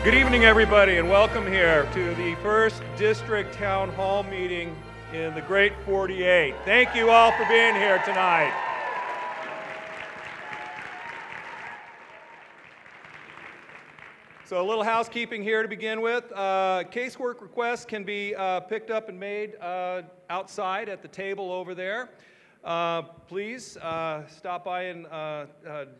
Good evening, everybody, and welcome here to the first district town hall meeting in the Great 48. Thank you all for being here tonight. So a little housekeeping here to begin with. Casework requests can be picked up and made outside at the table over there. Please stop by and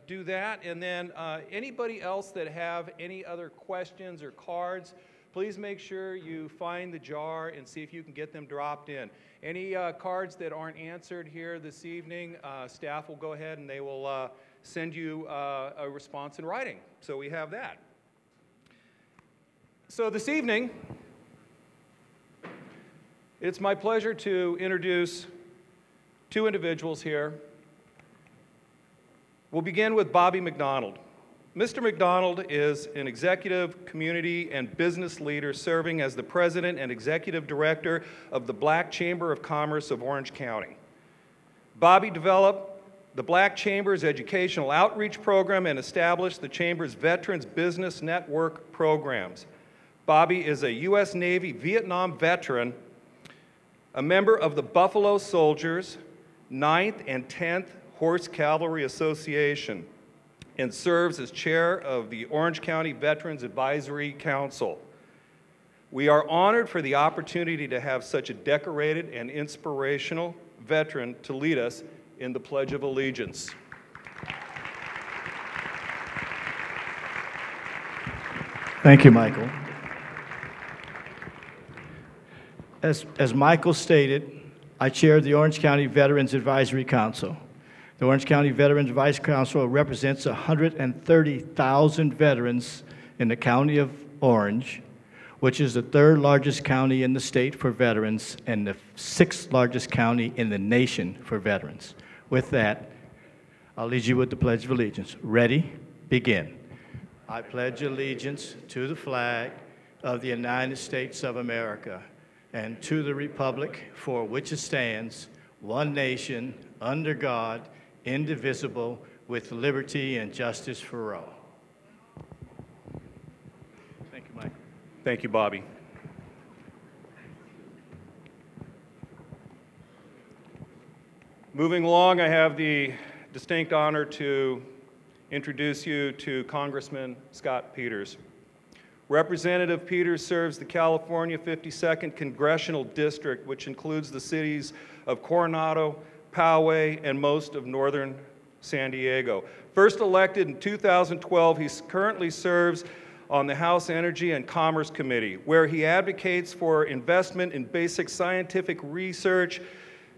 do that. And then anybody else that have any other questions or cards, please make sure you find the jar and see if you can get them dropped in. Any cards that aren't answered here this evening, staff will go ahead and they will send you a response in writing. So we have that. So this evening, it's my pleasure to introduce two individuals here. We'll begin with Bobby McDonald. Mr. McDonald is an executive, community, and business leader serving as the president and executive director of the Black Chamber of Commerce of Orange County. Bobby developed the Black Chamber's educational outreach program and established the Chamber's Veterans Business Network programs. Bobby is a U.S. Navy Vietnam veteran, a member of the Buffalo Soldiers, 9th and 10th Horse Cavalry Association, and serves as chair of the Orange County Veterans Advisory Council. We are honored for the opportunity to have such a decorated and inspirational veteran to lead us in the Pledge of Allegiance. Thank you, Michael. As Michael stated, I chair the Orange County Veterans Advisory Council. The Orange County Veterans Advisory Council represents 130,000 veterans in the county of Orange, which is the third largest county in the state for veterans and the sixth largest county in the nation for veterans. With that, I'll lead you with the Pledge of Allegiance. Ready? Begin. I pledge allegiance to the flag of the United States of America and to the republic for which it stands, one nation, under God, indivisible, with liberty and justice for all. Thank you, Michael. Thank you, Bobby. Moving along, I have the distinct honor to introduce you to Congressman Scott Peters. Representative Peters serves the California 52nd Congressional District, which includes the cities of Coronado, Poway, and most of northern San Diego. First elected in 2012, he currently serves on the House Energy and Commerce Committee, where he advocates for investment in basic scientific research,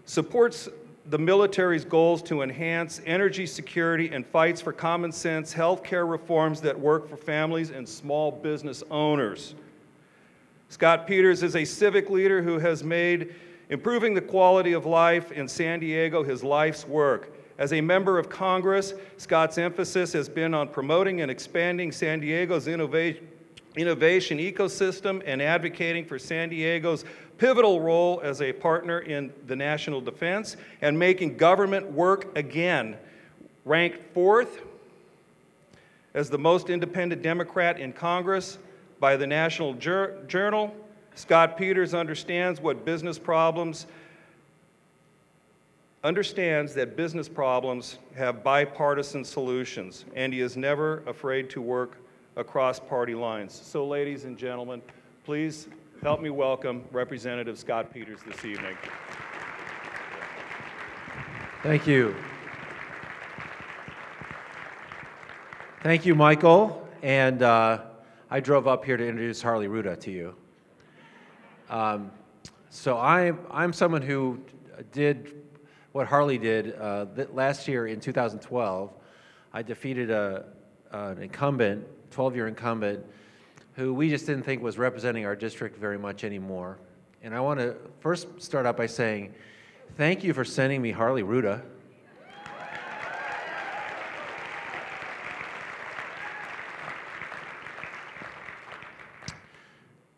supports the military's goals to enhance energy security, and fights for common sense healthcare reforms that work for families and small business owners. Scott Peters is a civic leader who has made improving the quality of life in San Diego his life's work. As a member of Congress, Scott's emphasis has been on promoting and expanding San Diego's innovation ecosystem and advocating for San Diego's pivotal role as a partner in the national defense and making government work again. Ranked 4th as the most independent Democrat in Congress by the National Journal, Scott Peters understands that business problems have bipartisan solutions, and he is never afraid to work across party lines. So, ladies and gentlemen, please help me welcome Representative Scott Peters this evening. Thank you. Thank you, Michael. And I drove up here to introduce Harley Ruda to you. So I'm someone who did what Harley did last year in 2012. I defeated an incumbent, 12-year incumbent, who we just didn't think was representing our district very much anymore. And I want to first start out by saying, thank you for sending me Harley Ruda.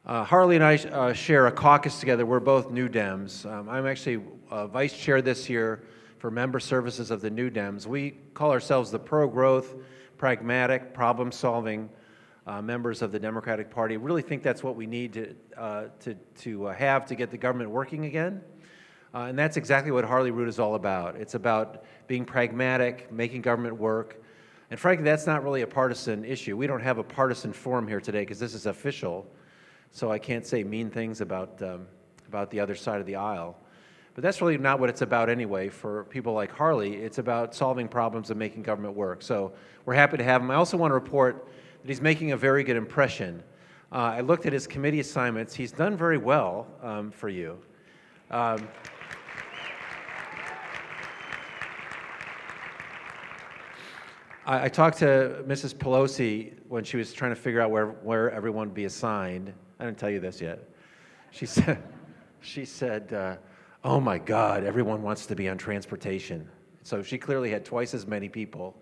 Harley and I share a caucus together. We're both New Dems. I'm actually vice chair this year for member services of the New Dems. We call ourselves the pro-growth, pragmatic, problem-solving members of the Democratic Party really think that's what we need to have to get the government working again. And that's exactly what Harley Root is all about. It's about being pragmatic, making government work. And frankly, that's not really a partisan issue. We don't have a partisan forum here today because this is official, so I can't say mean things about the other side of the aisle. But that's really not what it's about anyway. For people like Harley, it's about solving problems and making government work. So we're happy to have him. I also want to report that he's making a very good impression. I looked at his committee assignments. He's done very well for you. I talked to Mrs. Pelosi when she was trying to figure out where everyone would be assigned. I didn't tell you this yet. She said, oh my God, everyone wants to be on transportation. So she clearly had twice as many people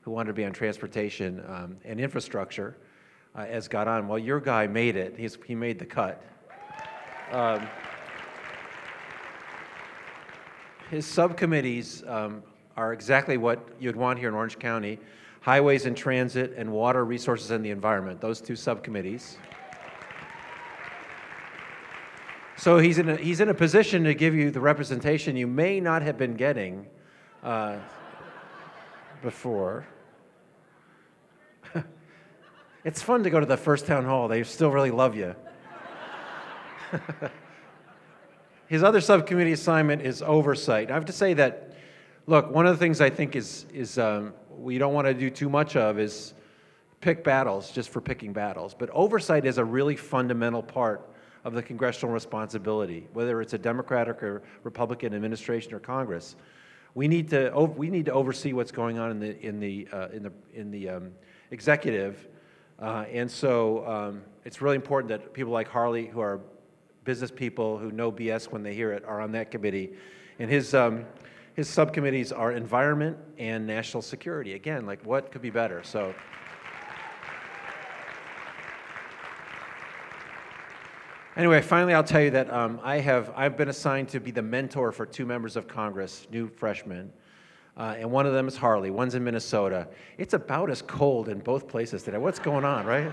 who wanted to be on transportation and infrastructure as got on. Well, your guy made it. He made the cut. His subcommittees are exactly what you'd want here in Orange County: highways and transit and water resources and the environment, those two subcommittees. So he's in a position to give you the representation you may not have been getting before. It's fun to go to the first town hall. They still really love you. His other subcommittee assignment is oversight. I have to say that, look, one of the things I think is we don't want to do too much of is pick battles just for picking battles. But oversight is a really fundamental part of the congressional responsibility, whether it's a Democratic or Republican administration or Congress. We need to oversee what's going on in the executive, and so it's really important that people like Harley, who are business people who know BS when they hear it, are on that committee. And his subcommittees are environment and national security. Again, like, what could be better? So. Anyway, finally, I'll tell you that I've been assigned to be the mentor for two members of Congress, new freshmen, and one of them is Harley. One's in Minnesota. It's about as cold in both places today. What's going on, right?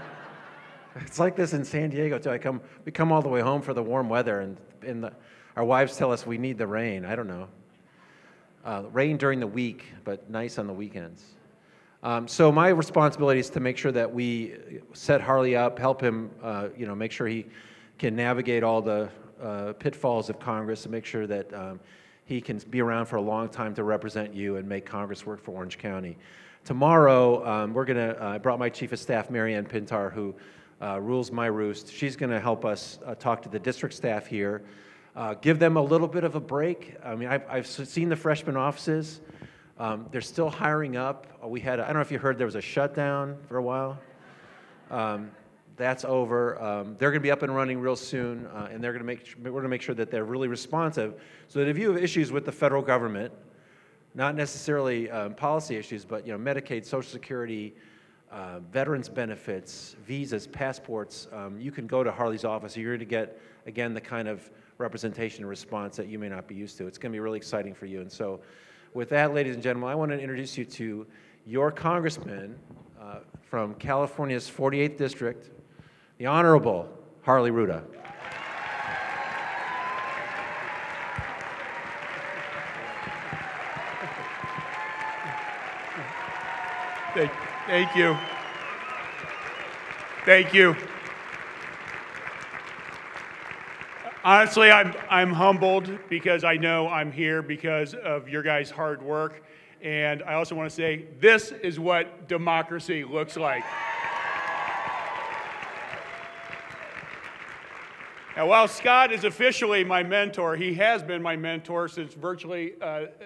It's like this in San Diego too. We come all the way home for the warm weather, and our wives tell us we need the rain. I don't know. Rain during the week, but nice on the weekends. So my responsibility is to make sure that we set Harley up, help him, make sure he can navigate all the pitfalls of Congress, and make sure that he can be around for a long time to represent you and make Congress work for Orange County. Tomorrow, I brought my Chief of Staff, Marianne Pintar, who rules my roost. She's going to help us talk to the district staff here, give them a little bit of a break. I mean, I've seen the freshman offices. They're still hiring up. I don't know if you heard, there was a shutdown for a while. That's over. They're going to be up and running real soon, and we're going to make sure that they're really responsive, so that if you have issues with the federal government, not necessarily policy issues, but Medicaid, Social Security, veterans benefits, visas, passports, you can go to Harley's office. You're going to get, again, the kind of representation and response that you may not be used to. It's going to be really exciting for you. And so, with that, ladies and gentlemen, I want to introduce you to your congressman from California's 48th District, the Honorable Harley Ruda. Thank you. Thank you. Honestly, I'm humbled because I know I'm here because of your guys' hard work. And I also want to say, this is what democracy looks like. Now, while Scott is officially my mentor, he has been my mentor since virtually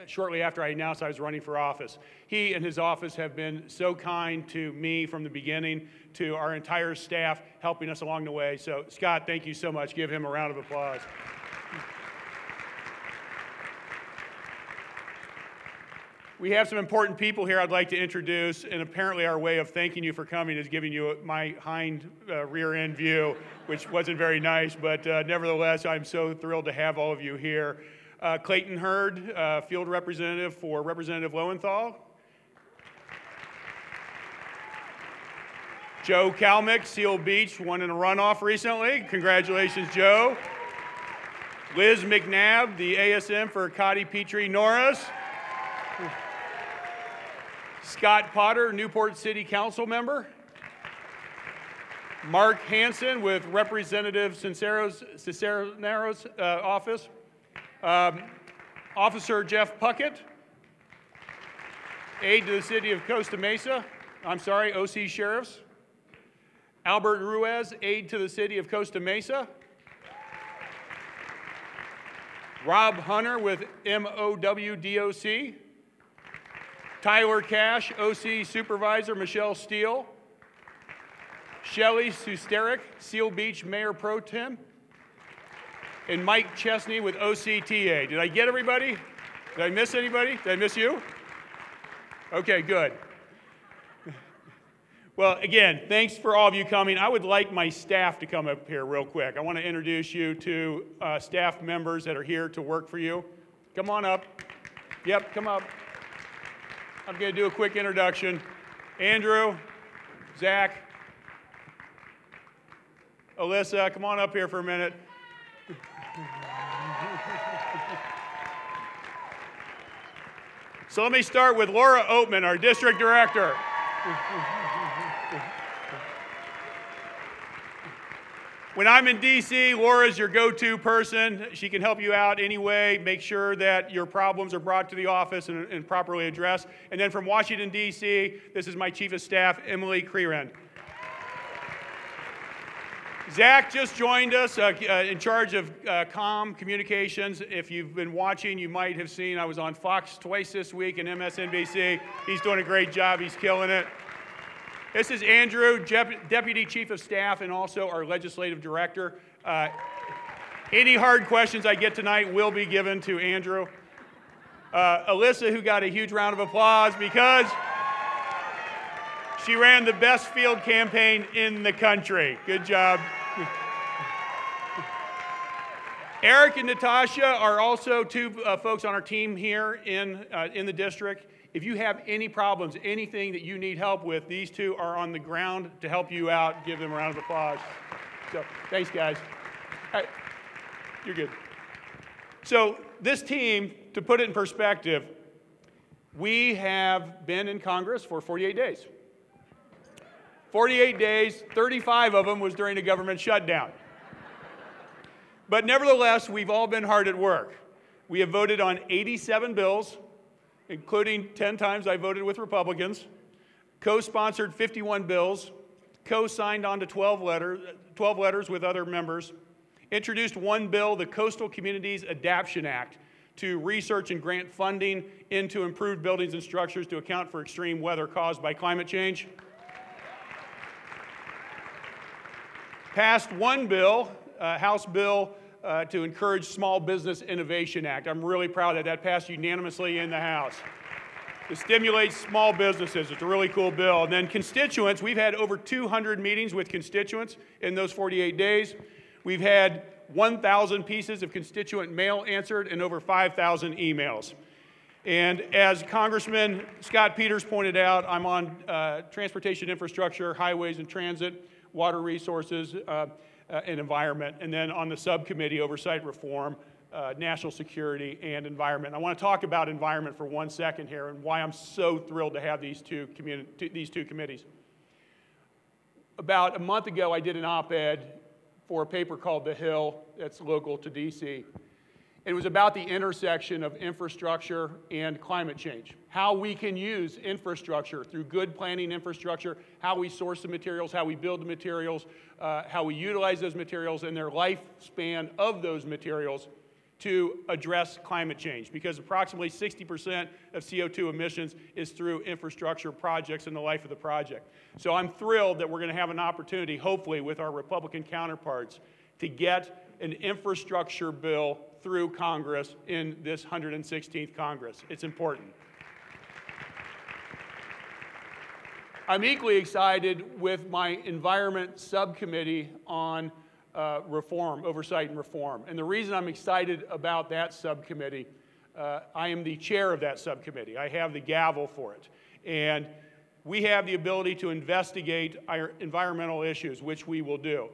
shortly after I announced I was running for office. He and his office have been so kind to me from the beginning, to our entire staff, helping us along the way. So, Scott, thank you so much. Give him a round of applause. We have some important people here I'd like to introduce, and apparently our way of thanking you for coming is giving you my rear end view, which wasn't very nice, but nevertheless, I'm so thrilled to have all of you here. Clayton Hurd, field representative for Representative Lowenthal. Joe Kalmick, Seal Beach, won in a runoff recently. Congratulations, Joe. Liz McNabb, the ASM for Cotty Petrie Norris. Scott Potter, Newport City Council member. Mark Hansen with Representative Cisneros' office. Officer Jeff Puckett, aide to the city of Costa Mesa. OC Sheriffs. Albert Ruiz, aide to the city of Costa Mesa. Rob Hunter with MOWDOC. Tyler Cash, OC Supervisor Michelle Steele. Shelley Susterik, Seal Beach Mayor Pro Tem. And Mike Chesney with OCTA. Did I get everybody? Did I miss anybody? Did I miss you? Okay, good. Well, again, thanks for all of you coming. I would like my staff to come up here real quick. I want to introduce you to staff members that are here to work for you. Come on up. Yep, come up. I'm going to do a quick introduction. Andrew, Zach, Alyssa, come on up here for a minute. So let me start with Laura Oatman, our district director. When I'm in DC, Laura's your go-to person. She can help you out anyway, make sure that your problems are brought to the office and properly addressed. And then from Washington, DC, this is my chief of staff, Emily Creerend. Zach just joined us in charge of communications. If you've been watching, you might have seen I was on Fox twice this week and MSNBC. He's doing a great job. He's killing it. This is Andrew, Deputy Chief of Staff and also our Legislative Director. Any hard questions I get tonight will be given to Andrew. Alyssa, who got a huge round of applause because she ran the best field campaign in the country. Good job. Eric and Natasha are also two folks on our team here in the district. If you have any problems, anything that you need help with, these two are on the ground to help you out. Give them a round of applause. So, thanks, guys. You're good. So, this team, to put it in perspective, we have been in Congress for 48 days. 48 days, 35 of them was during a government shutdown. But nevertheless, we've all been hard at work. We have voted on 87 bills, including 10 times I voted with Republicans, co-sponsored 51 bills, co-signed on to 12 letters with other members, introduced one bill, the Coastal Communities Adaptation Act, to research and grant funding into improved buildings and structures to account for extreme weather caused by climate change. Passed one bill, House bill, to encourage Small Business Innovation Act. I'm really proud that that passed unanimously in the House. To stimulate small businesses, it's a really cool bill. And then constituents, we've had over 200 meetings with constituents in those 48 days. We've had 1,000 pieces of constituent mail answered and over 5,000 emails. And as Congressman Scott Peters pointed out, I'm on transportation infrastructure, highways and transit, water resources, and environment, and then on the subcommittee oversight reform, national security, and environment. I want to talk about environment for 1 second here and why I'm so thrilled to have these two committees. About a month ago, I did an op-ed for a paper called The Hill that's local to DC. It was about the intersection of infrastructure and climate change, how we can use infrastructure through good planning infrastructure, how we source the materials, how we build the materials, how we utilize those materials and their lifespan of those materials to address climate change, because approximately 60% of CO2 emissions is through infrastructure projects in the life of the project. So I'm thrilled that we're going to have an opportunity, hopefully with our Republican counterparts, to get an infrastructure bill through Congress in this 116th Congress. It's important. I'm equally excited with my environment subcommittee on reform, oversight and reform. And the reason I'm excited about that subcommittee, I am the chair of that subcommittee. I have the gavel for it. And we have the ability to investigate our environmental issues, which we will do.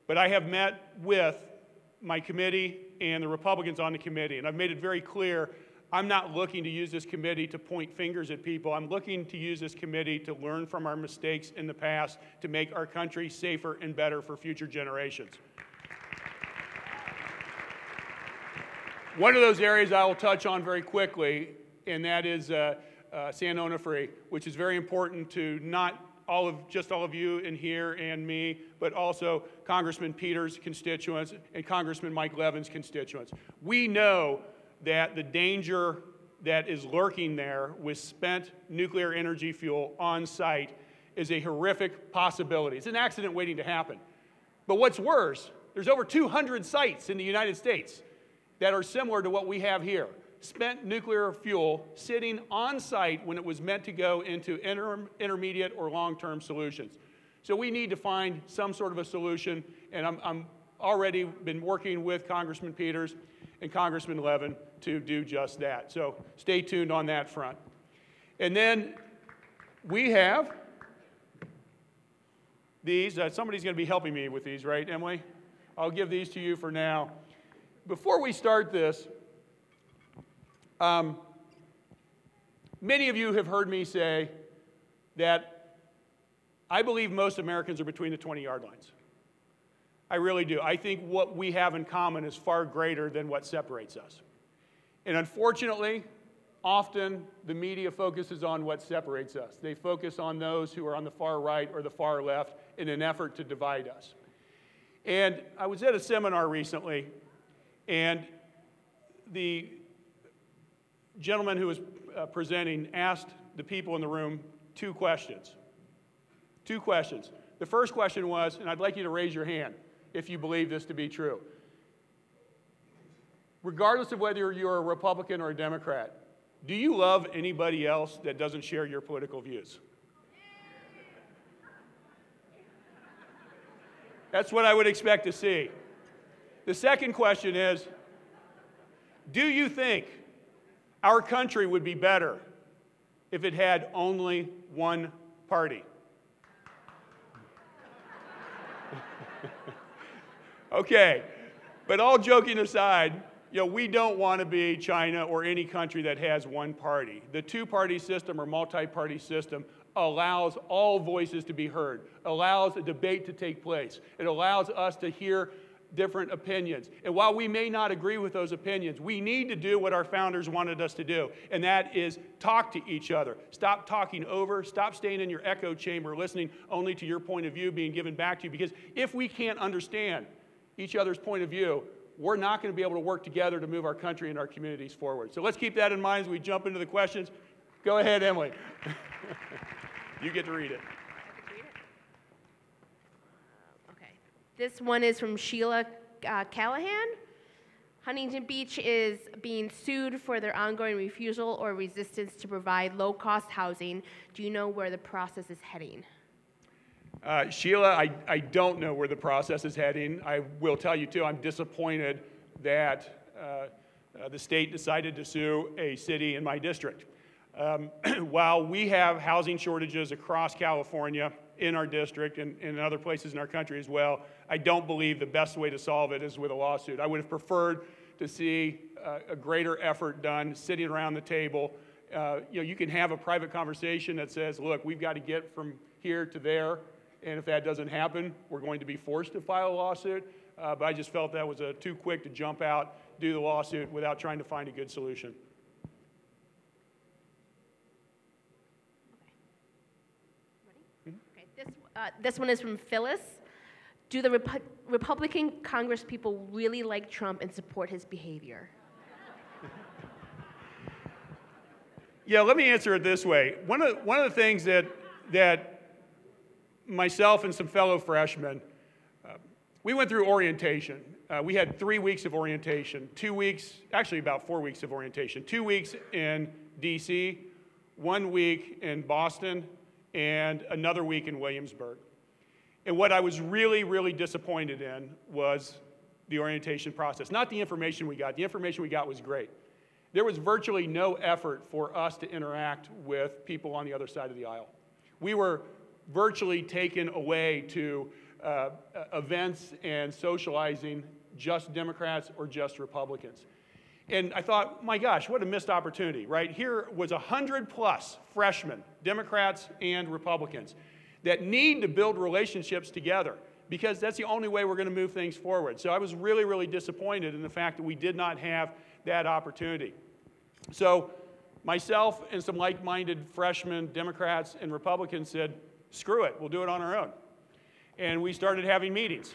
But I have met with my committee and the Republicans on the committee, and I've made it very clear I'm not looking to use this committee to point fingers at people. I'm looking to use this committee to learn from our mistakes in the past to make our country safer and better for future generations. One of those areas I will touch on very quickly, and that is San Onofre, which is very important to not just all of you in here and me, but also Congressman Peters' constituents and Congressman Mike Levin's constituents. We know that the danger that is lurking there with spent nuclear energy fuel on site is a horrific possibility. It's an accident waiting to happen. But what's worse, there's over 200 sites in the United States that are similar to what we have here. Spent nuclear fuel sitting on site when it was meant to go into intermediate or long-term solutions. So we need to find some sort of a solution, and I'm already been working with Congressman Peters and Congressman Levin to do just that. So stay tuned on that front. And then we have these. Somebody's going to be helping me with these, right, Emily? I'll give these to you for now. Before we start this, many of you have heard me say that I believe most Americans are between the 20-yard lines. I really do. I think what we have in common is far greater than what separates us. And unfortunately, often the media focuses on what separates us. They focus on those who are on the far right or the far left in an effort to divide us. And I was at a seminar recently, and the gentleman who was presenting asked the people in the room two questions. Two questions. The first question was, and I'd like you to raise your hand if you believe this to be true. Regardless of whether you're a Republican or a Democrat, do you love anybody else that doesn't share your political views? That's what I would expect to see. The second question is, do you think our country would be better if it had only one party? Okay, but all joking aside, we don't want to be China or any country that has one party. The two-party system or multi-party system allows all voices to be heard, allows a debate to take place. It allows us to hear different opinions. And while we may not agree with those opinions, we need to do what our founders wanted us to do, and that is talk to each other. Stop talking over, stop staying in your echo chamber, listening only to your point of view being given back to you, because if we can't understand each other's point of view, we're not going to be able to work together to move our country and our communities forward. So let's keep that in mind as we jump into the questions. Go ahead, Emily. You get to read it. Okay. This one is from Sheila Callahan. Huntington Beach is being sued for their ongoing refusal or resistance to provide low-cost housing. Do you know where the process is heading? Sheila, I don't know where the process is heading. I will tell you, too, I'm disappointed that the state decided to sue a city in my district. While we have housing shortages across California, in our district, and in other places in our country as well, I don't believe the best way to solve it is with a lawsuit. I would have preferred to see a greater effort done sitting around the table. You can have a private conversation that says, look, we've got to get from here to there, and if that doesn't happen, we're going to be forced to file a lawsuit. But I just felt that was too quick to jump out, do the lawsuit without trying to find a good solution. This one is from Phyllis. Do the Republican Congress people really like Trump and support his behavior? Yeah, let me answer it this way. One of the things that myself and some fellow freshmen, we went through orientation. We had 3 weeks of orientation, 2 weeks, actually about 4 weeks of orientation, 2 weeks in DC, 1 week in Boston, and another week in Williamsburg. And what I was really, really disappointed in was the orientation process. Not the information we got. The information we got was great. There was virtually no effort for us to interact with people on the other side of the aisle. We were virtually taken away to events and socializing just Democrats or just Republicans. And I thought, my gosh, what a missed opportunity, right? Here was 100+ freshmen, Democrats and Republicans, that need to build relationships together because that's the only way we're going to move things forward. So I was really, really disappointed in the fact that we did not have that opportunity. So myself and some like-minded freshmen, Democrats and Republicans said, screw it, we'll do it on our own. And we started having meetings.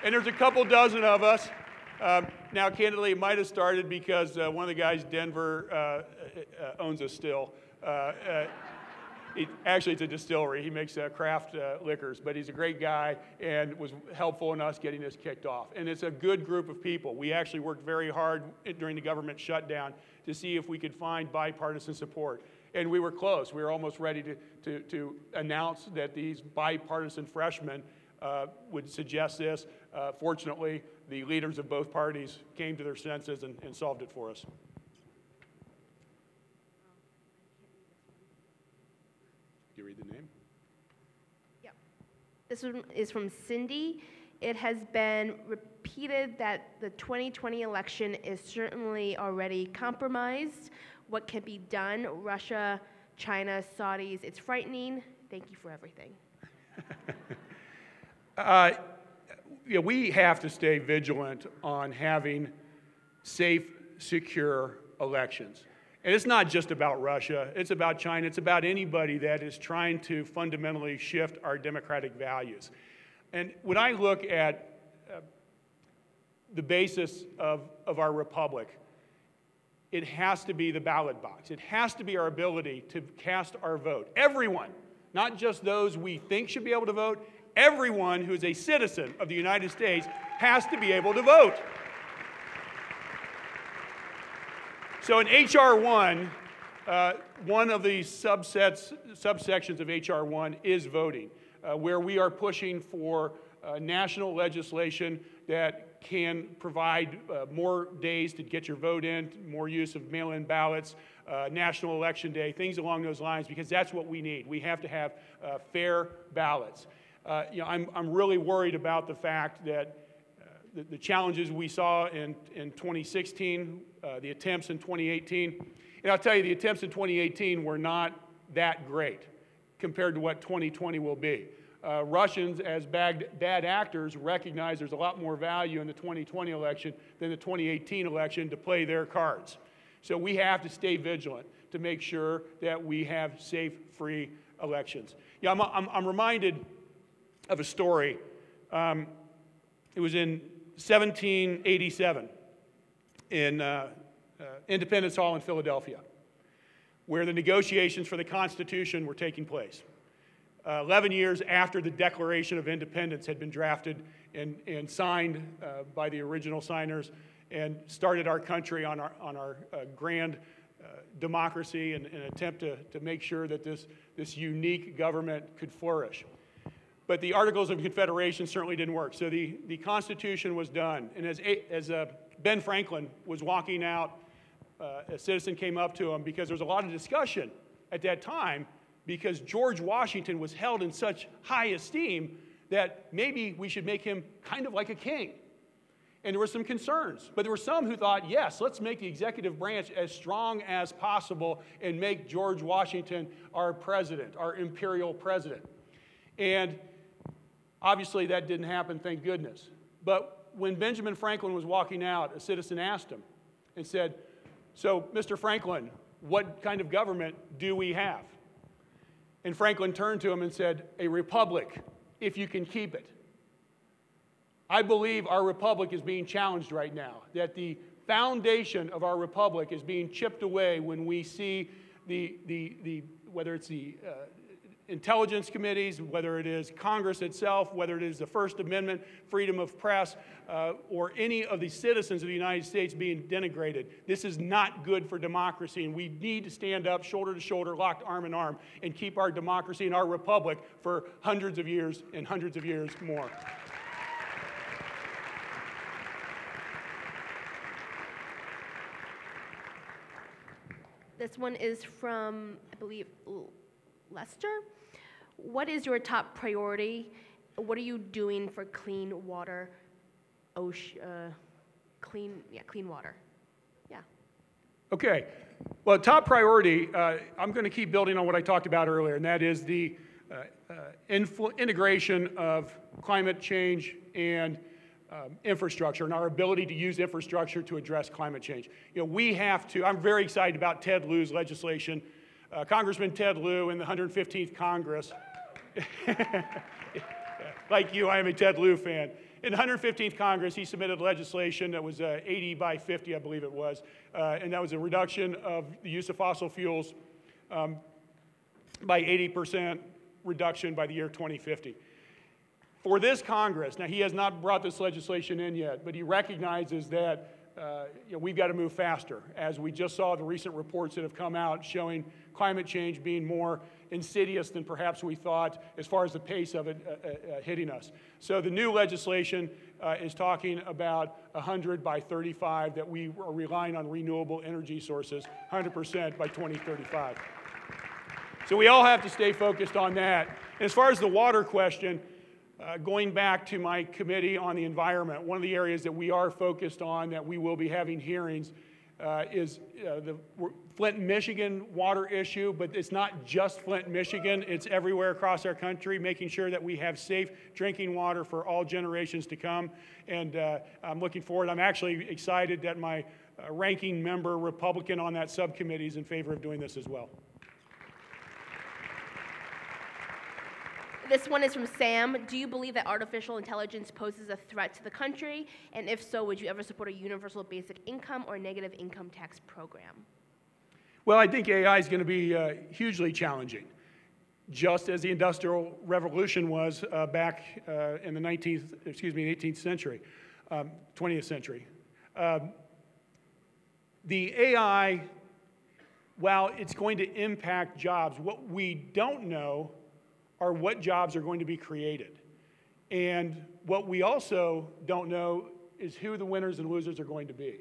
And there's a couple dozen of us. Now, candidly, it might have started because one of the guys, Denver, owns a still. Actually, it's a distillery. He makes craft liquors, but he's a great guy and was helpful in us getting this kicked off. And it's a good group of people. We actually worked very hard during the government shutdown to see if we could find bipartisan support. And we were close. We were almost ready to announce that these bipartisan freshmen would suggest this. Fortunately, the leaders of both parties came to their senses and solved it for us. Do you read the name? Yep. This one is from Cindy. It has been repeated that the 2020 election is certainly already compromised. What can be done? Russia, China, Saudis, it's frightening. Thank you for everything. Yeah, we have to stay vigilant on having safe, secure elections. And it's not just about Russia, it's about China, it's about anybody that is trying to fundamentally shift our democratic values. And when I look at the basis of our republic, it has to be the ballot box. It has to be our ability to cast our vote. Everyone, not just those we think should be able to vote, everyone who is a citizen of the United States has to be able to vote. So in H.R. 1, one of the subsections of H.R. 1 is voting, where we are pushing for national legislation that can provide more days to get your vote in, more use of mail-in ballots, National Election Day, things along those lines, because that's what we need. We have to have fair ballots. I'm really worried about the fact that the challenges we saw in 2016, the attempts in 2018, and I'll tell you, the attempts in 2018 were not that great compared to what 2020 will be. Russians, as bad actors, recognize there's a lot more value in the 2020 election than the 2018 election to play their cards. So we have to stay vigilant to make sure that we have safe, free elections. Yeah, I'm reminded of a story. It was in 1787 in Independence Hall in Philadelphia, where the negotiations for the Constitution were taking place. 11 years after the Declaration of Independence had been drafted and signed by the original signers and started our country on our grand democracy and an attempt to make sure that this unique government could flourish. But the Articles of Confederation certainly didn't work. So the Constitution was done. And as Ben Franklin was walking out, a citizen came up to him because there was a lot of discussion at that time because George Washington was held in such high esteem that maybe we should make him kind of like a king. And there were some concerns. But there were some who thought, yes, let's make the executive branch as strong as possible and make George Washington our president, our imperial president. And obviously that didn't happen, thank goodness. But when Benjamin Franklin was walking out, a citizen asked him and said, so, Mr. Franklin, what kind of government do we have? And Franklin turned to him and said, a republic, if you can keep it. I believe our republic is being challenged right now, that the foundation of our republic is being chipped away when we see whether it's the intelligence committees, whether it is Congress itself, whether it is the First Amendment, freedom of press, or any of the citizens of the United States being denigrated. This is not good for democracy, and we need to stand up shoulder to shoulder, locked arm in arm, and keep our democracy and our republic for hundreds of years and hundreds of years more. This one is from, I believe, Lester. What is your top priority? What are you doing for clean water? Clean water. Yeah. Okay. Well, top priority, I'm going to keep building on what I talked about earlier, and that is the integration of climate change and infrastructure and our ability to use infrastructure to address climate change. You know, we have to, I'm very excited about Ted Lieu's legislation. Congressman Ted Lieu in the 115th Congress, like you, I am a Ted Lieu fan. In the 115th Congress, he submitted legislation that was 80 by 50, I believe it was, and that was a reduction of the use of fossil fuels by 80% reduction by the year 2050. For this Congress, now he has not brought this legislation in yet, but he recognizes that we've got to move faster, as we just saw the recent reports that have come out showing climate change being more insidious than perhaps we thought as far as the pace of it hitting us. So the new legislation is talking about 100 by 35, that we are relying on renewable energy sources, 100% by 2035. So we all have to stay focused on that. And as far as the water question, going back to my committee on the environment, one of the areas that we are focused on, that we will be having hearings, is the Flint, Michigan water issue, but it's not just Flint, Michigan, it's everywhere across our country, making sure that we have safe drinking water for all generations to come. And I'm looking forward, I'm actually excited that my ranking member Republican on that subcommittee is in favor of doing this as well. This one is from Sam. Do you believe that artificial intelligence poses a threat to the country? And if so, would you ever support a universal basic income or negative income tax program? Well, I think AI is going to be hugely challenging, just as the Industrial Revolution was back in the 18th century, 20th century. The AI, while it's going to impact jobs, what we don't know are what jobs are going to be created. And what we also don't know is who the winners and losers are going to be.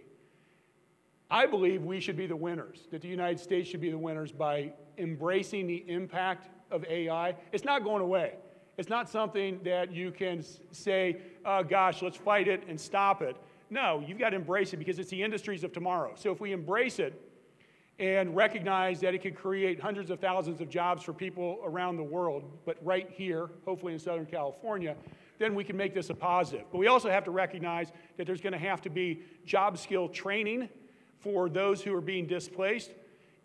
I believe we should be the winners, that the United States should be the winners by embracing the impact of AI. It's not going away. It's not something that you can say, oh gosh, let's fight it and stop it. No, you've got to embrace it because it's the industries of tomorrow. So if we embrace it and recognize that it could create hundreds of thousands of jobs for people around the world, but right here, hopefully in Southern California, then we can make this a positive. But we also have to recognize that there's going to have to be job skill training for those who are being displaced,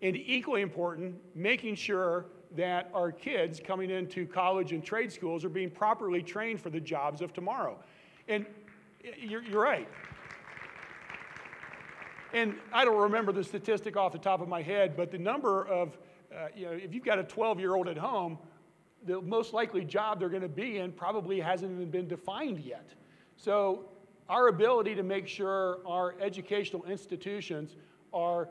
and equally important, making sure that our kids coming into college and trade schools are being properly trained for the jobs of tomorrow. And you're right. And I don't remember the statistic off the top of my head, but the number of, if you've got a 12-year-old at home, the most likely job they're going to be in probably hasn't even been defined yet. So our ability to make sure our educational institutions are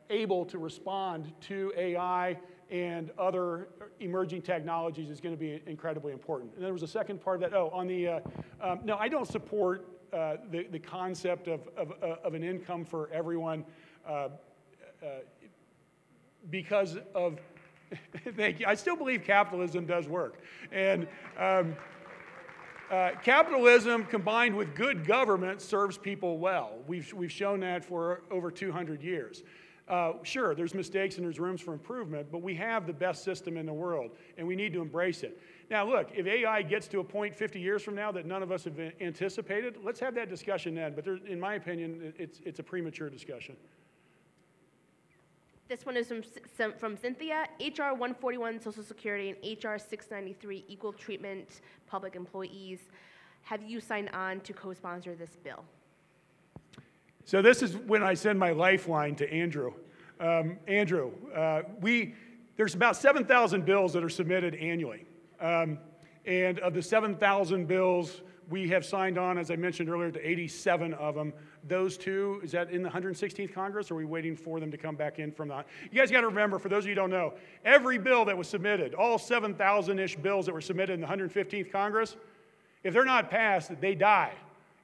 able to respond to AI and other emerging technologies is going to be incredibly important. And there was a second part of that. Oh, on the, no, I don't support the concept of an income for everyone because of, thank you, I still believe capitalism does work. And capitalism combined with good government serves people well. We've shown that for over 200 years. Sure, there's mistakes and there's rooms for improvement, but we have the best system in the world, and we need to embrace it. Now, look, if AI gets to a point 50 years from now that none of us have anticipated, let's have that discussion then. But in my opinion, it's a premature discussion. This one is from Cynthia. HR 141, Social Security, and HR 693, Equal Treatment, Public Employees. Have you signed on to co-sponsor this bill? So this is when I send my lifeline to Andrew. Andrew, there's about 7,000 bills that are submitted annually. And of the 7,000 bills, we have signed on, as I mentioned earlier, to 87 of them. Those two, is that in the 116th Congress, or are we waiting for them to come back in from that? You guys got to remember, for those of you who don't know, every bill that was submitted, all 7,000-ish bills that were submitted in the 115th Congress, if they're not passed, they die.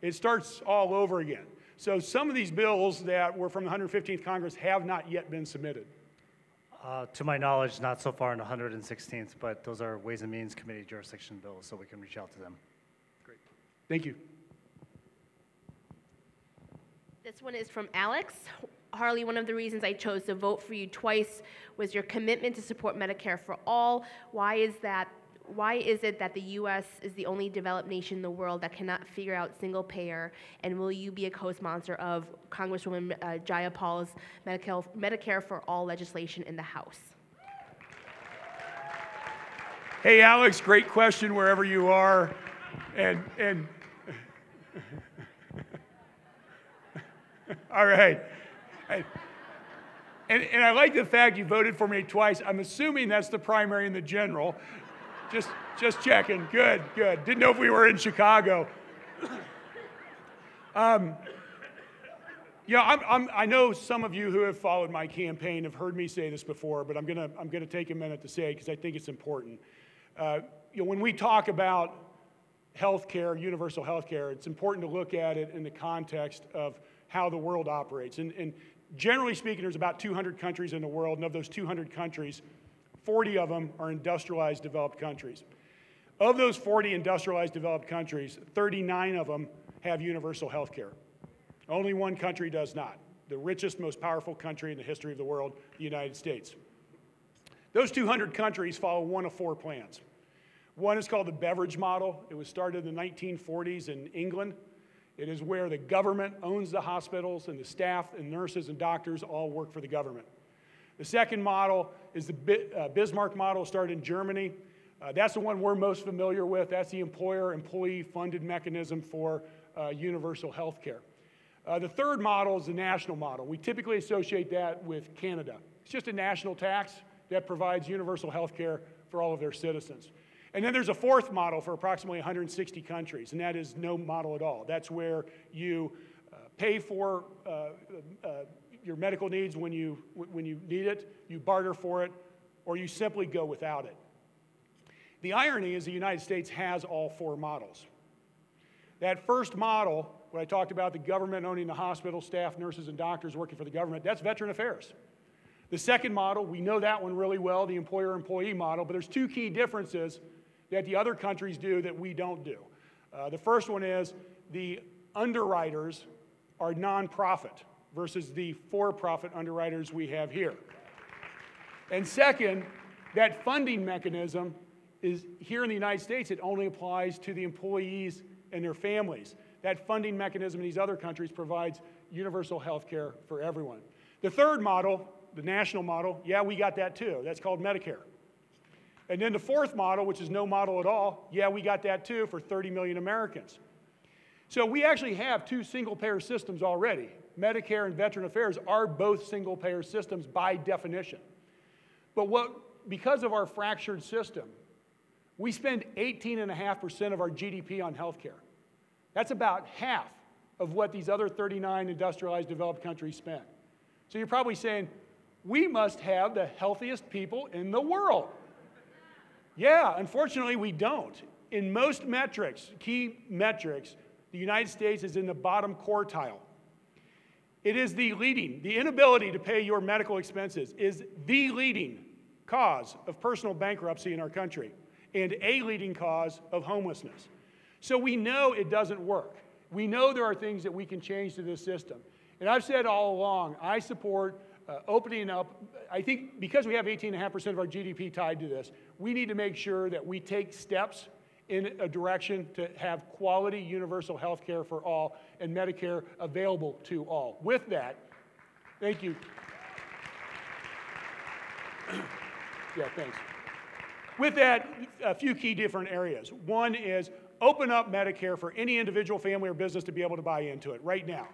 It starts all over again. So some of these bills that were from the 115th Congress have not yet been submitted. To my knowledge, not so far in the 116th, but those are Ways and Means Committee jurisdiction bills, so we can reach out to them. Great. Thank you. This one is from Alex. Harley, one of the reasons I chose to vote for you twice was your commitment to support Medicare for all. Why is it that the U.S. is the only developed nation in the world that cannot figure out single payer? And will you be a co-sponsor of Congresswoman Jayapal's Medicare for all legislation in the House? Hey, Alex, great question wherever you are. And all right. And I like the fact you voted for me twice. I'm assuming that's the primary and the general. Just checking. Good. Didn't know if we were in Chicago. I know some of you who have followed my campaign have heard me say this before, but I'm gonna take a minute to say it because I think it's important. When we talk about healthcare, universal healthcare, it's important to look at it in the context of how the world operates. And generally speaking, there's about 200 countries in the world, and of those 200 countries, 40 of them are industrialized developed countries. Of those 40 industrialized developed countries, 39 of them have universal health care. Only one country does not. The richest, most powerful country in the history of the world, the United States. Those 200 countries follow one of four plans. One is called the Beveridge model. It was started in the 1940s in England. It is where the government owns the hospitals and the staff and nurses and doctors all work for the government. The second model is the Bismarck model, started in Germany. That's the one we're most familiar with. That's the employer-employee funded mechanism for universal health care. The third model is the national model. We typically associate that with Canada. It's just a national tax that provides universal health care for all of their citizens. And then there's a fourth model for approximately 160 countries, and that is no model at all. That's where you pay for your medical needs when you need it, you barter for it, or you simply go without it. The irony is the United States has all four models. That first model, what I talked about, the government owning the hospital, staff, nurses, and doctors working for the government, that's Veteran Affairs. The second model, we know that one really well, the employer-employee model, but there's two key differences that the other countries do that we don't do. The first one is the underwriters are nonprofit versus the for-profit underwriters we have here. And second, that funding mechanism is here in the United States, it only applies to the employees and their families. That funding mechanism in these other countries provides universal health care for everyone. The third model, the national model, yeah, we got that too. That's called Medicare. And then the fourth model, which is no model at all, yeah, we got that too for 30 million Americans. So we actually have two single-payer systems already. Medicare and Veteran Affairs are both single-payer systems by definition. But because of our fractured system, we spend 18.5% of our GDP on health care. That's about half of what these other 39 industrialized developed countries spend. So you're probably saying, we must have the healthiest people in the world. Yeah, unfortunately we don't. In most metrics, key metrics, the United States is in the bottom quartile. It is the inability to pay your medical expenses is the leading cause of personal bankruptcy in our country and a leading cause of homelessness. So we know it doesn't work. We know there are things that we can change to this system. And I've said all along, I support opening up. I think because we have 18.5% of our GDP tied to this, we need to make sure that we take steps in a direction to have quality universal health care for all and Medicare available to all. With that, thank you. Yeah, thanks. With that, a few key different areas. One is open up Medicare for any individual, family, or business to be able to buy into it right now.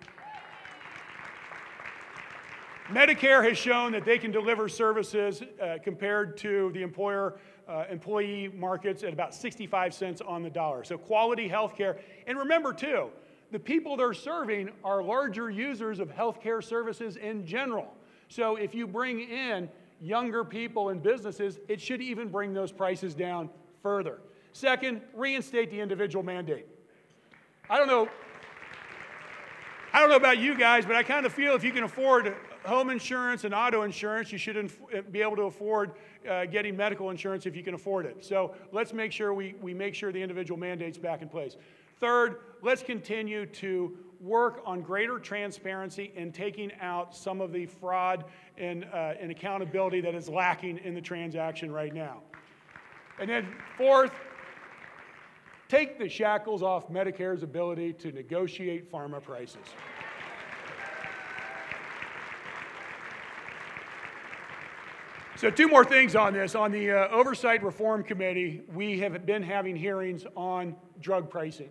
Medicare has shown that they can deliver services compared to the employee markets at about 65 cents on the dollar. So quality health care. And remember, too, the people they're serving are larger users of health care services in general. So if you bring in younger people and businesses, it should even bring those prices down further. Second, reinstate the individual mandate. I don't know about you guys, but I kind of feel if you can afford home insurance and auto insurance, you should be able to afford getting medical insurance if you can afford it. So let's make sure we make sure the individual mandate's back in place. Third, let's continue to work on greater transparency and taking out some of the fraud and accountability that is lacking in the transaction right now. And then fourth, take the shackles off Medicare's ability to negotiate pharma prices. So two more things on this. On the Oversight Reform Committee, we have been having hearings on drug pricing.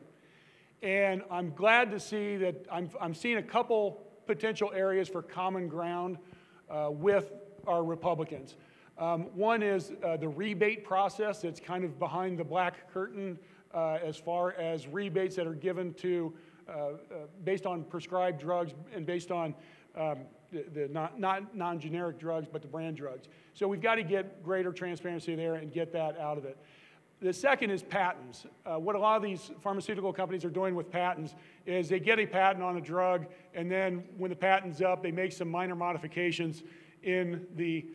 And I'm glad to see that I'm seeing a couple potential areas for common ground with our Republicans. One is the rebate process that's kind of behind the black curtain as far as rebates that are given to, based on prescribed drugs and based on the not non-generic drugs, but the brand drugs. So we've got to get greater transparency there and get that out of it. The second is patents. What a lot of these pharmaceutical companies are doing with patents is they get a patent on a drug, and then when the patent's up, they make some minor modifications in the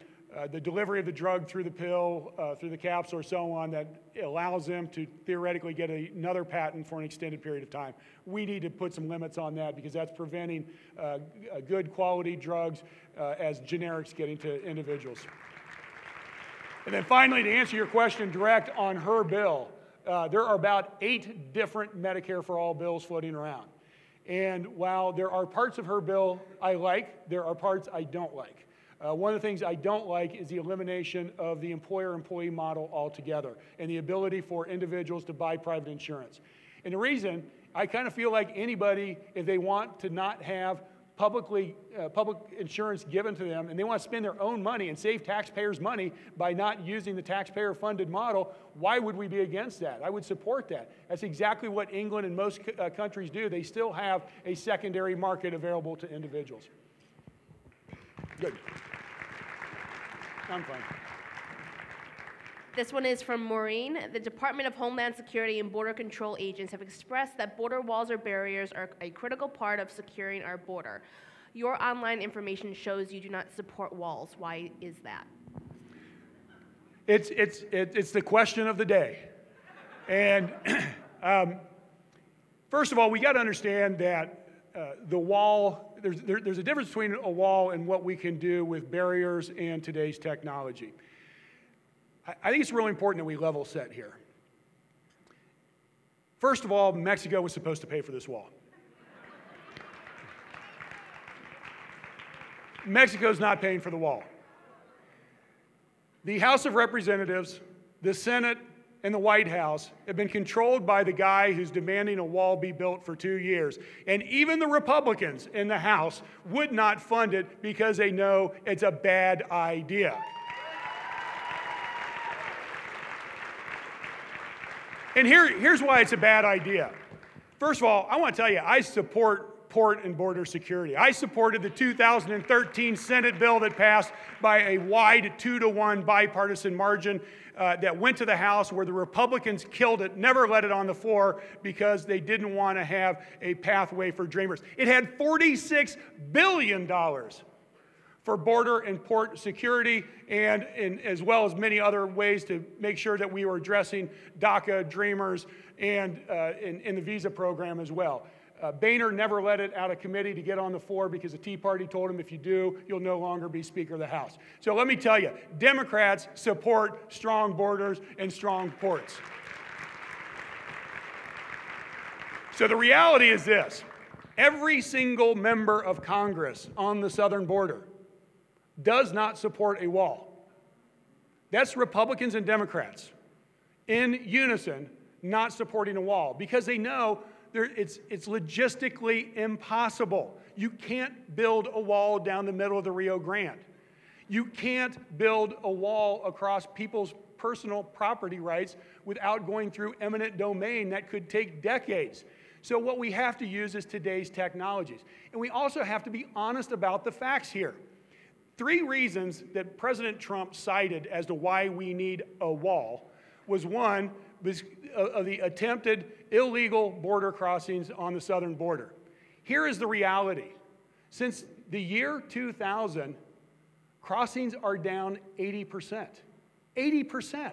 delivery of the drug through the pill, through the capsule, or so on, that allows them to theoretically get another patent for an extended period of time. We need to put some limits on that because that's preventing good quality drugs as generics getting to individuals. And then finally, to answer your question direct on her bill, there are about 8 different Medicare for All bills floating around. And while there are parts of her bill I like, there are parts I don't like. One of the things I don't like is the elimination of the employer-employee model altogether and the ability for individuals to buy private insurance. And the reason, I kind of feel like anybody, if they want to not have public insurance given to them and they want to spend their own money and save taxpayers' money by not using the taxpayer-funded model, why would we be against that? I would support that. That's exactly what England and most countries do. They still have a secondary market available to individuals. Good. I'm fine. This one is from Maureen. The Department of Homeland Security and Border Control agents have expressed that border walls or barriers are a critical part of securing our border. Your online information shows you do not support walls. Why is that? It's the question of the day. And first of all, we got to understand that the wall, there's a difference between a wall and what we can do with barriers and today's technology. I think it's really important that we level set here. First of all, Mexico was supposed to pay for this wall. Mexico's not paying for the wall. The House of Representatives, the Senate, and the White House have been controlled by the guy who's demanding a wall be built for 2 years. And even the Republicans in the House would not fund it because they know it's a bad idea. And here's why it's a bad idea. First of all, I want to tell you, I support port and border security. I supported the 2013 Senate bill that passed by a wide 2-to-1 bipartisan margin that went to the House, where the Republicans killed it, never let it on the floor because they didn't want to have a pathway for dreamers. It had $46 billion for border and port security, and as well as many other ways to make sure that we were addressing DACA, Dreamers, and in the visa program as well. Boehner never let it out of committee to get on the floor because the Tea Party told him, if you do, you'll no longer be Speaker of the House. So let me tell you, Democrats support strong borders and strong ports. So the reality is this: every single member of Congress on the southern border does not support a wall. That's Republicans and Democrats in unison not supporting a wall because they know it's logistically impossible. You can't build a wall down the middle of the Rio Grande. You can't build a wall across people's personal property rights without going through eminent domain. That could take decades. So what we have to use is today's technologies. And we also have to be honest about the facts here. 3 reasons that President Trump cited as to why we need a wall was, one, of the attempted illegal border crossings on the southern border. Here is the reality. Since the year 2000, crossings are down 80%. 80%.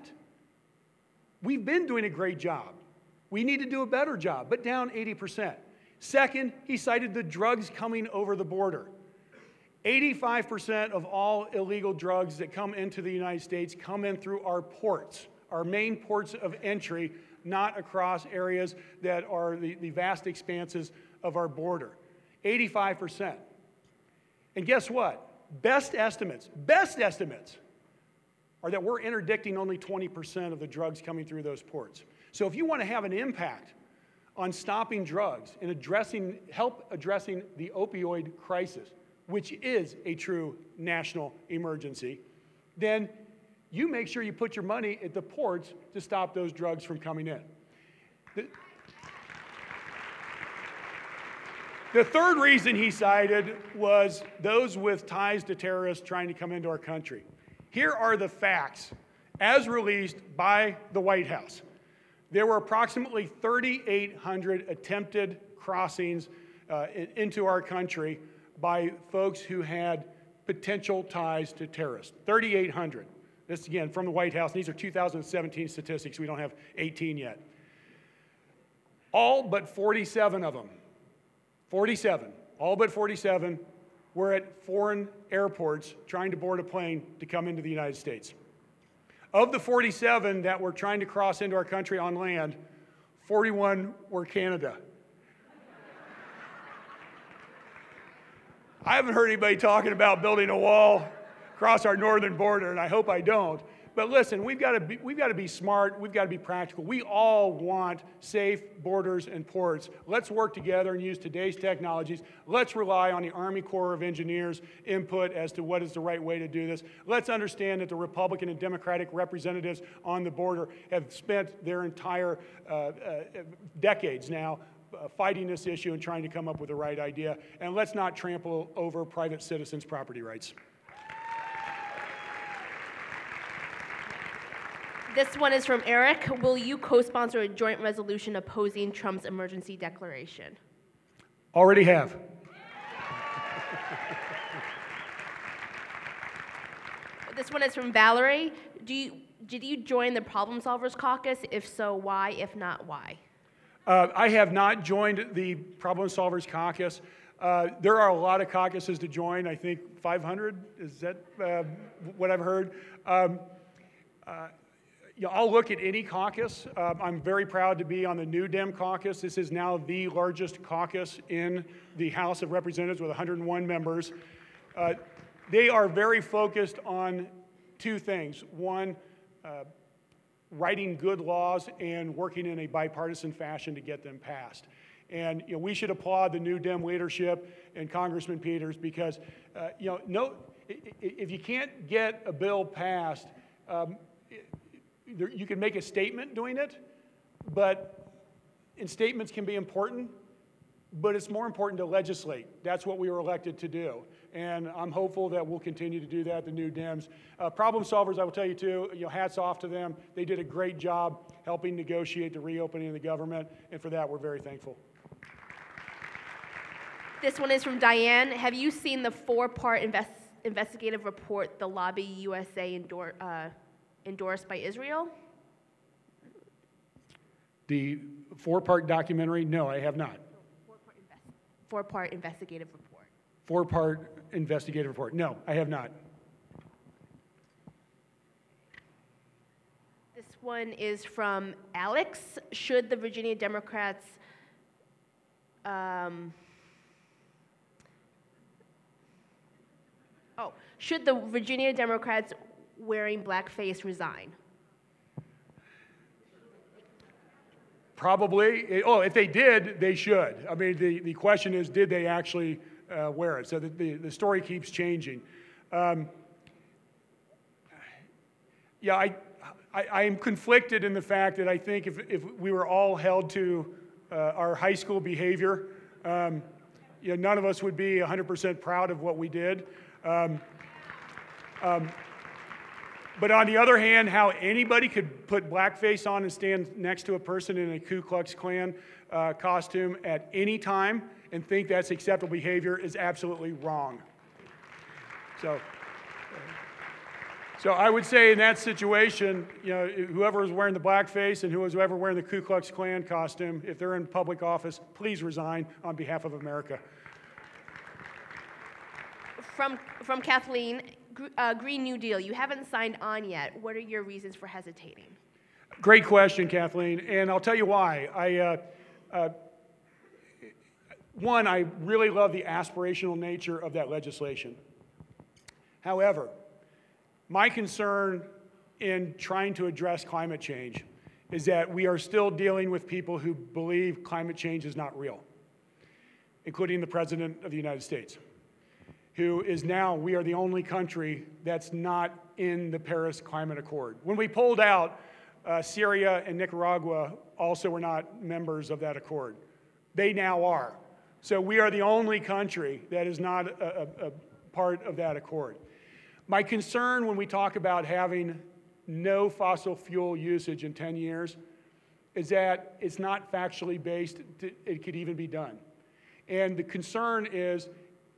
We've been doing a great job. We need to do a better job, but down 80%. Second, he cited the drugs coming over the border. 85% of all illegal drugs that come into the United States come in through our ports, our main ports of entry, not across areas that are the vast expanses of our border. 85%. And guess what? Best estimates are that we're interdicting only 20% of the drugs coming through those ports. So if you want to have an impact on stopping drugs and help addressing the opioid crisis, which is a true national emergency, then you make sure you put your money at the ports to stop those drugs from coming in. The third reason he cited was those with ties to terrorists trying to come into our country. Here are the facts as released by the White House. There were approximately 3,800 attempted crossings into our country by folks who had potential ties to terrorists. 3,800. This, again, from the White House. These are 2017 statistics. We don't have 18 yet. All but 47 of them, 47, all but 47, were at foreign airports trying to board a plane to come into the United States. Of the 47 that were trying to cross into our country on land, 41 were Canada. I haven't heard anybody talking about building a wall across our northern border, and I hope I don't. But listen, we've got to be smart. We've got to be practical. We all want safe borders and ports. Let's work together and use today's technologies. Let's rely on the Army Corps of Engineers' input as to what is the right way to do this. Let's understand that the Republican and Democratic representatives on the border have spent their entire decades now fighting this issue and trying to come up with the right idea. And let's not trample over private citizens' property rights. This one is from Eric. Will you co-sponsor a joint resolution opposing Trump's emergency declaration? Already have. This one is from Valerie. Did you join the Problem Solvers Caucus? If so, why? If not, why? I have not joined the Problem Solvers Caucus. There are a lot of caucuses to join. I think 500, is that what I've heard? I'll look at any caucus. I'm very proud to be on the New Dem caucus. This is now the largest caucus in the House of Representatives with 101 members. They are very focused on two things. One, writing good laws and working in a bipartisan fashion to get them passed. And we should applaud the New Dem leadership and Congressman Peters because if you can't get a bill passed, you can make a statement doing it, and statements can be important, but it's more important to legislate. That's what we were elected to do. And I'm hopeful that we'll continue to do that, the New Dems. Problem Solvers, I will tell you too, hats off to them. They did a great job helping negotiate the reopening of the government, and for that, we're very thankful. This one is from Diane. Have you seen the four-part investigative report, The Lobby USA endorsed by Israel? The four-part documentary? No, I have not. Four-part investigative report. Four-part investigative report? No, I have not. This one is from Alex. Should the Virginia Democrats should the Virginia Democrats wearing blackface resign? Probably. If they did, they should. I mean, the question is, did they actually wear it? So the story keeps changing. I am conflicted in the fact that I think if we were all held to our high school behavior, none of us would be 100% proud of what we did. But on the other hand, how anybody could put blackface on and stand next to a person in a Ku Klux Klan costume at any time and think that's acceptable behavior is absolutely wrong. So I would say in that situation, whoever is wearing the blackface and whoever wearing the Ku Klux Klan costume, if they're in public office, please resign on behalf of America. From Kathleen, Green New Deal. You haven't signed on yet. What are your reasons for hesitating? Great question, Kathleen, and I'll tell you why. One, I really love the aspirational nature of that legislation. However, my concern in trying to address climate change is that we are still dealing with people who believe climate change is not real, including the President of the United States, who is now, we are the only country that's not in the Paris Climate Accord. When we pulled out, Syria and Nicaragua also were not members of that accord. They now are. So we are the only country that is not a part of that accord. My concern when we talk about having no fossil fuel usage in 10 years is that it's not factually based. It could even be done. And the concern is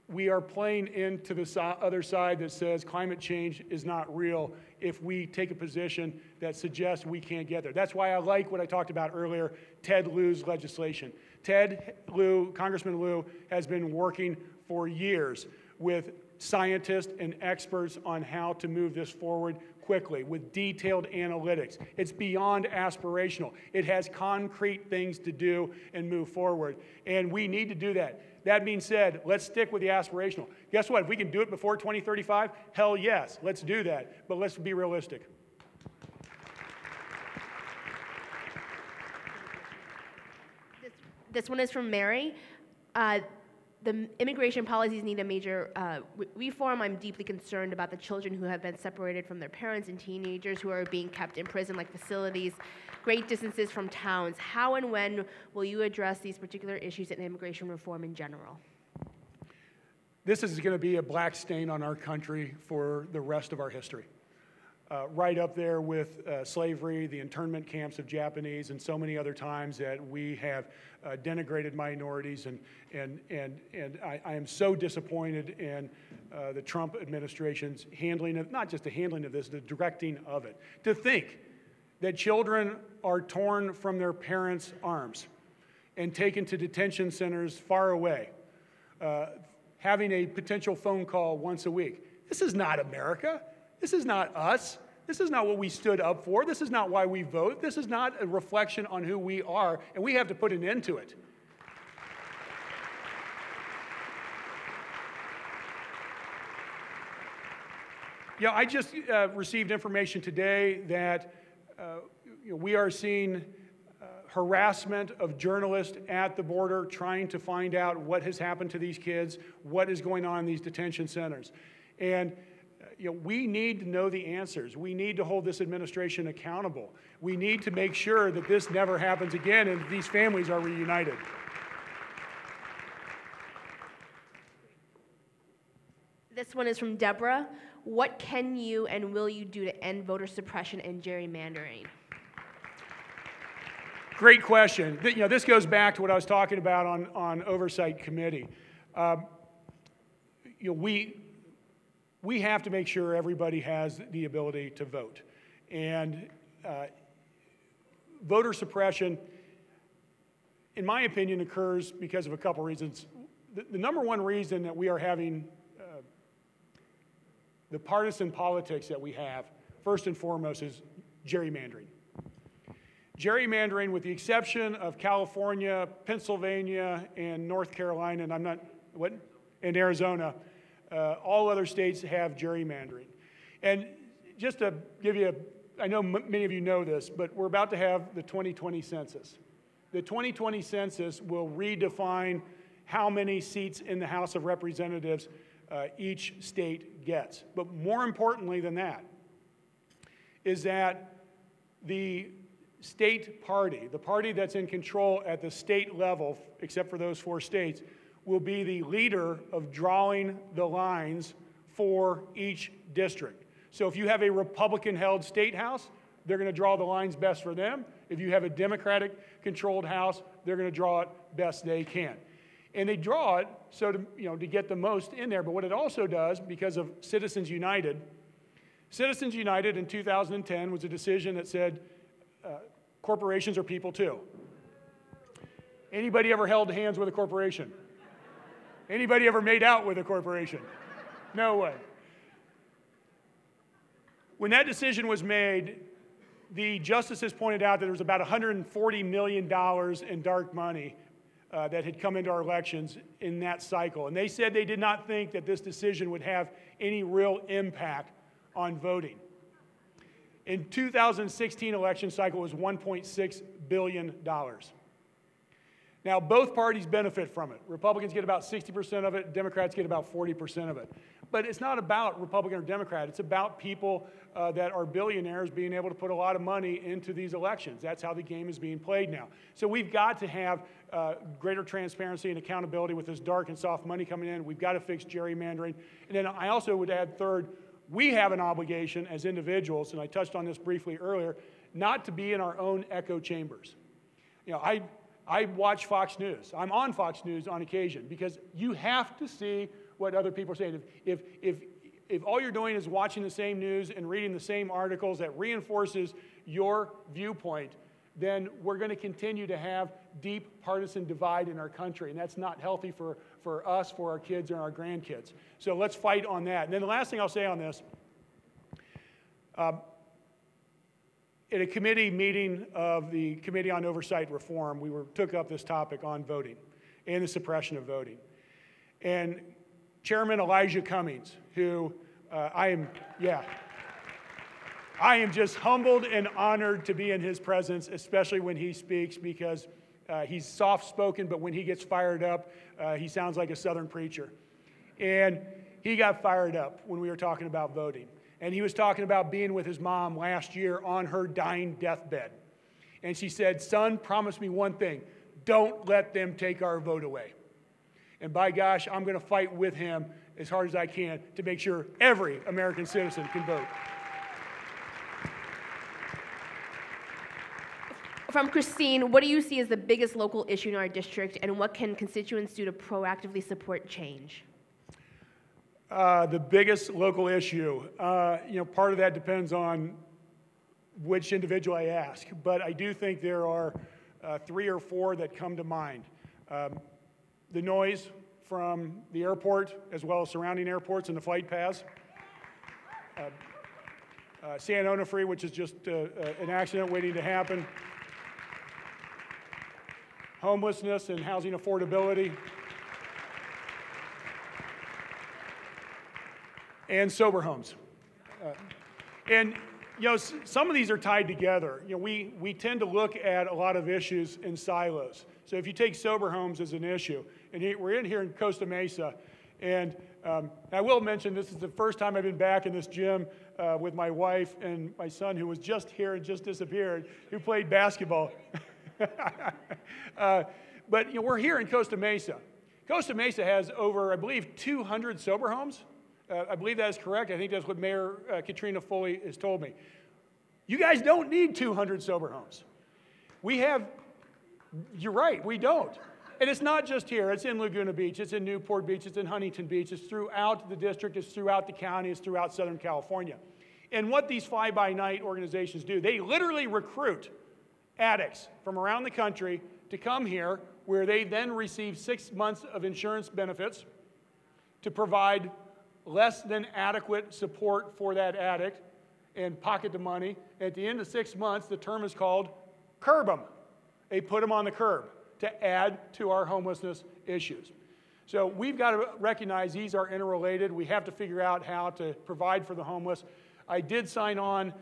we are playing into the other side that says climate change is not real if we take a position that suggests we can't get there. That's why I like what I talked about earlier, Ted Lieu's legislation. Ted Lieu, Congressman Lieu, has been working for years with scientists and experts on how to move this forward quickly with detailed analytics. It's beyond aspirational. It has concrete things to do and move forward, and we need to do that. That being said, let's stick with the aspirational. Guess what? If we can do it before 2035, hell yes, let's do that, but let's be realistic. This one is from Mary. The immigration policies need a major reform. I'm deeply concerned about the children who have been separated from their parents and teenagers who are being kept in prison-like facilities, great distances from towns. How and when will you address these particular issues in immigration reform in general? This is going to be a black stain on our country for the rest of our history. Right up there with slavery, the internment camps of Japanese, and so many other times that we have denigrated minorities. And I am so disappointed in the Trump administration's handling of, not just the handling of this, the directing of it. To think that children are torn from their parents' arms and taken to detention centers far away, having a potential phone call once a week. This is not America. This is not us. This is not what we stood up for. This is not why we vote. This is not a reflection on who we are, and we have to put an end to it. Yeah, I just received information today that we are seeing harassment of journalists at the border trying to find out what has happened to these kids, what is going on in these detention centers. And we need to know the answers. We need to hold this administration accountable. We need to make sure that this never happens again and these families are reunited. This one is from Deborah. What can you and will you do to end voter suppression and gerrymandering? Great question. This goes back to what I was talking about on Oversight Committee. We have to make sure everybody has the ability to vote. And voter suppression, in my opinion, occurs because of a couple reasons. The number one reason that we are having the partisan politics that we have, first and foremost, is gerrymandering. Gerrymandering, with the exception of California, Pennsylvania, and North Carolina, and Arizona, all other states have gerrymandering. And just to give you, I know many of you know this, but we're about to have the 2020 census. The 2020 census will redefine how many seats in the House of Representatives each state gets. But more importantly than that is that the state party, the party that's in control at the state level, except for those 4 states, will be the leader of drawing the lines for each district. So if you have a Republican-held state house, they're going to draw the lines best for them. If you have a Democratic-controlled house, they're going to draw it best they can. And they draw it so to get the most in there. But what it also does, because of Citizens United in 2010 was a decision that said corporations are people too. Anybody ever held hands with a corporation? Anybody ever made out with a corporation? No way. When that decision was made, the justices pointed out that there was about $140 million in dark money that had come into our elections in that cycle. And they said they did not think that this decision would have any real impact on voting. In 2016 election cycle was $1.6 billion. Now, both parties benefit from it. Republicans get about 60% of it, Democrats get about 40% of it. But it's not about Republican or Democrat. It's about people that are billionaires being able to put a lot of money into these elections. That's how the game is being played now. So we've got to have greater transparency and accountability with this dark and soft money coming in. We've got to fix gerrymandering. And then I also would add third, we have an obligation as individuals, and I touched on this briefly earlier, not to be in our own echo chambers. I watch Fox News. I'm on Fox News on occasion because you have to see what other people are saying. If all you're doing is watching the same news and reading the same articles that reinforces your viewpoint, then we're going to continue to have deep partisan divide in our country, and that's not healthy for us, for our kids, and our grandkids. So let's fight on that. And then the last thing I'll say on this, at a committee meeting of the Committee on Oversight Reform, we took up this topic on voting and the suppression of voting. And Chairman Elijah Cummings, who I am just humbled and honored to be in his presence, especially when he speaks, because he's soft-spoken, but when he gets fired up, he sounds like a Southern preacher. And he got fired up when we were talking about voting. And he was talking about being with his mom last year on her dying deathbed. And she said, "Son, promise me one thing. Don't let them take our vote away." And by gosh, I'm going to fight with him as hard as I can to make sure every American citizen can vote. From Christine, what do you see as the biggest local issue in our district, and what can constituents do to proactively support change? The biggest local issue, part of that depends on which individual I ask, but I do think there are 3 or 4 that come to mind. The noise from the airport, as well as surrounding airports and the flight paths. San Onofre, which is just an accident waiting to happen. Homelessness and housing affordability. And sober homes. Some of these are tied together. We tend to look at a lot of issues in silos. So if you take sober homes as an issue, and we're in here in Costa Mesa, and I will mention this is the first time I've been back in this gym with my wife and my son, who was just here and just disappeared, who played basketball. But we're here in Costa Mesa. Costa Mesa has over, I believe, 200 sober homes. I believe that is correct. I think that's what Mayor Katrina Foley has told me. You guys don't need 200 sober homes. You're right, we don't. And it's not just here. It's in Laguna Beach. It's in Newport Beach. It's in Huntington Beach. It's throughout the district. It's throughout the county. It's throughout Southern California. And what these fly-by-night organizations do, they literally recruit addicts from around the country to come here, where they then receive 6 months of insurance benefits to provide less than adequate support for that addict and pocket the money. At the end of 6 months, the term is called curb them. They put them on the curb to add to our homelessness issues. So we've got to recognize these are interrelated. We have to figure out how to provide for the homeless. I did sign on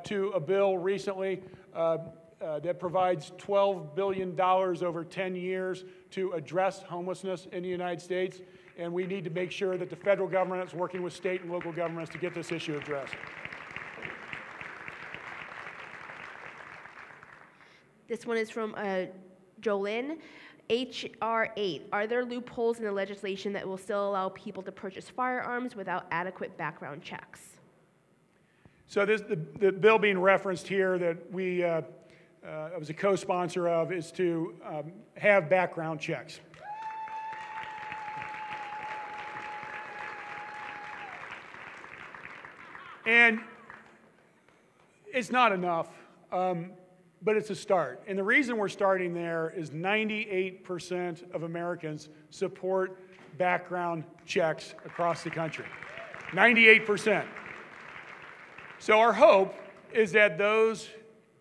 to a bill recently that provides $12 billion over 10 years to address homelessness in the United States. And we need to make sure that the federal government is working with state and local governments to get this issue addressed. This one is from Jolyn. H.R. 8. Are there loopholes in the legislation that will still allow people to purchase firearms without adequate background checks? So the bill being referenced here that I was a co-sponsor of is to have background checks. And it's not enough, but it's a start. And the reason we're starting there is 98% of Americans support background checks across the country. 98%. So our hope is that those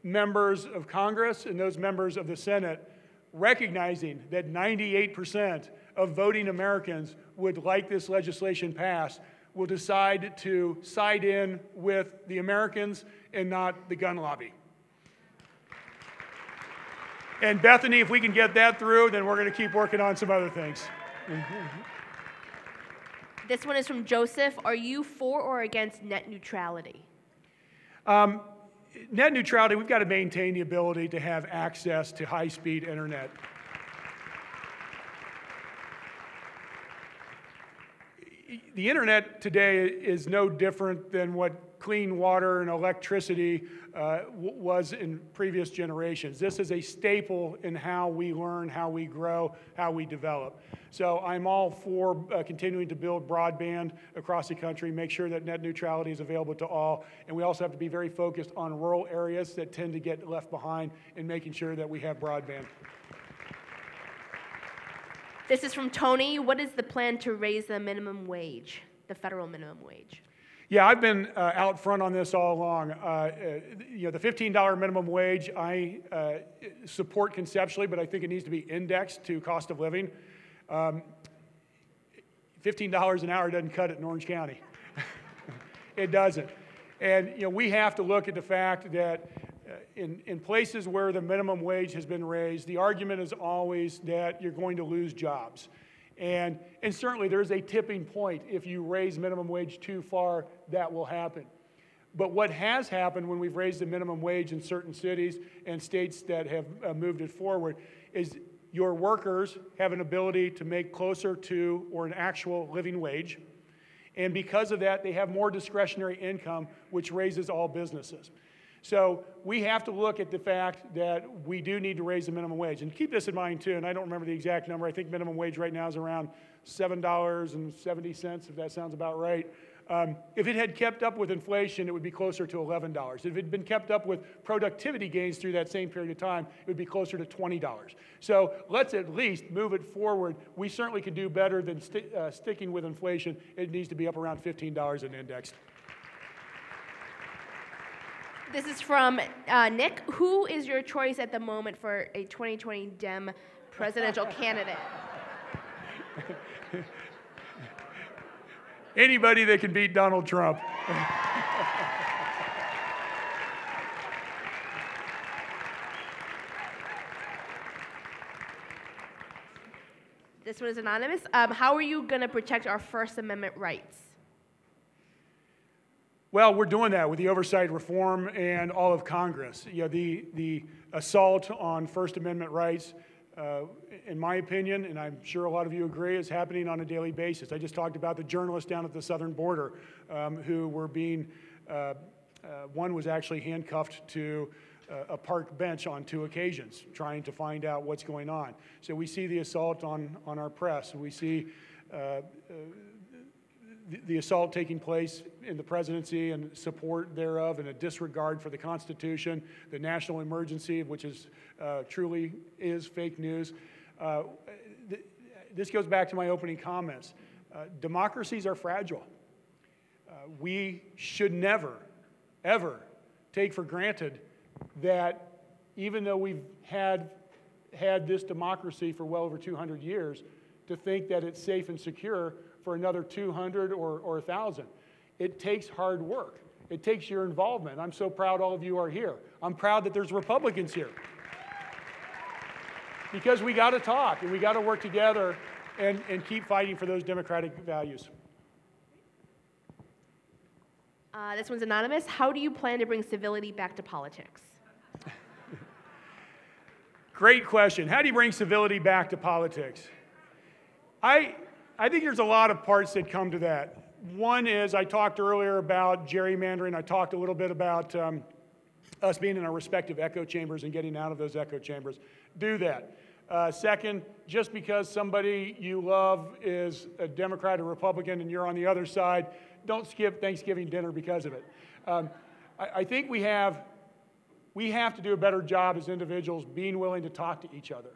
members of Congress and those members of the Senate, recognizing that 98% of voting Americans would like this legislation passed, will decide to side in with the Americans and not the gun lobby. And Bethany, if we can get that through, then we're going to keep working on some other things. This one is from Joseph. Are you for or against net neutrality? Net neutrality, we've got to maintain the ability to have access to high-speed internet. The internet today is no different than what clean water and electricity was in previous generations. This is a staple in how we learn, how we grow, how we develop. So I'm all for continuing to build broadband across the country, make sure that net neutrality is available to all, and we also have to be very focused on rural areas that tend to get left behind in making sure that we have broadband. This is from Tony. What is the plan to raise the minimum wage, the federal minimum wage? Yeah, I've been out front on this all along. The $15 minimum wage, I support conceptually, but I think it needs to be indexed to cost of living. $15 an hour doesn't cut it in Orange County. It doesn't. And we have to look at the fact that in places where the minimum wage has been raised, the argument is always that you're going to lose jobs. And certainly there's a tipping point. If you raise minimum wage too far, that will happen. But what has happened when we've raised the minimum wage in certain cities and states that have moved it forward is your workers have an ability to make closer to or an actual living wage. And because of that, they have more discretionary income, which raises all businesses. So we have to look at the fact that we do need to raise the minimum wage. And keep this in mind, too, and I don't remember the exact number. I think minimum wage right now is around $7.70, if that sounds about right. If it had kept up with inflation, it would be closer to $11. If it had been kept up with productivity gains through that same period of time, it would be closer to $20. So let's at least move it forward. We certainly could do better than sticking with inflation. It needs to be up around $15 and indexed. This is from Nick. Who is your choice at the moment for a 2020 Dem presidential candidate? Anybody that can beat Donald Trump. This one is anonymous. How are you going to protect our First Amendment rights? Well, we're doing that with the oversight reform and all of Congress. The assault on First Amendment rights, in my opinion, and I'm sure a lot of you agree, is happening on a daily basis. I just talked about the journalists down at the southern border who were being, one was actually handcuffed to a park bench on 2 occasions, trying to find out what's going on. So we see the assault on our press. We see the assault taking place in the presidency and support thereof, and a disregard for the Constitution, the national emergency, which is truly is fake news. This goes back to my opening comments. Democracies are fragile. We should never, ever take for granted that even though we've had this democracy for well over 200 years, to think that it's safe and secure for another 200 or 1,000. It takes hard work. It takes your involvement. I'm so proud all of you are here. I'm proud that there's Republicans here. Because we got to talk and we got to work together and keep fighting for those democratic values. This one's anonymous. How do you plan to bring civility back to politics? Great question. How do you bring civility back to politics? I think there's a lot of parts that come to that. One is, I talked earlier about gerrymandering. I talked a little bit about us being in our respective echo chambers and getting out of those echo chambers. Do that. Second, just because somebody you love is a Democrat or Republican and you're on the other side don't skip Thanksgiving dinner because of it. I think we have to do a better job as individuals being willing to talk to each other.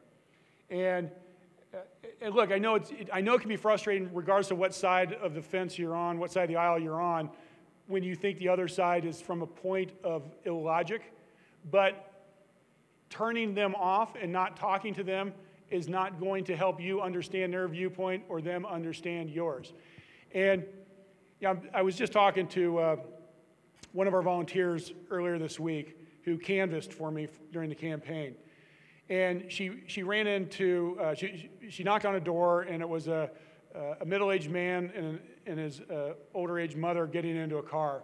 And look, I know it can be frustrating regardless of what side of the fence you're on, what side of the aisle you're on, when you think the other side is from a point of illogic. But turning them off and not talking to them is not going to help you understand their viewpoint or them understand yours. And I was just talking to one of our volunteers earlier this week who canvassed for me during the campaign. And she ran into, she knocked on a door, and it was a middle-aged man and his older age mother getting into a car.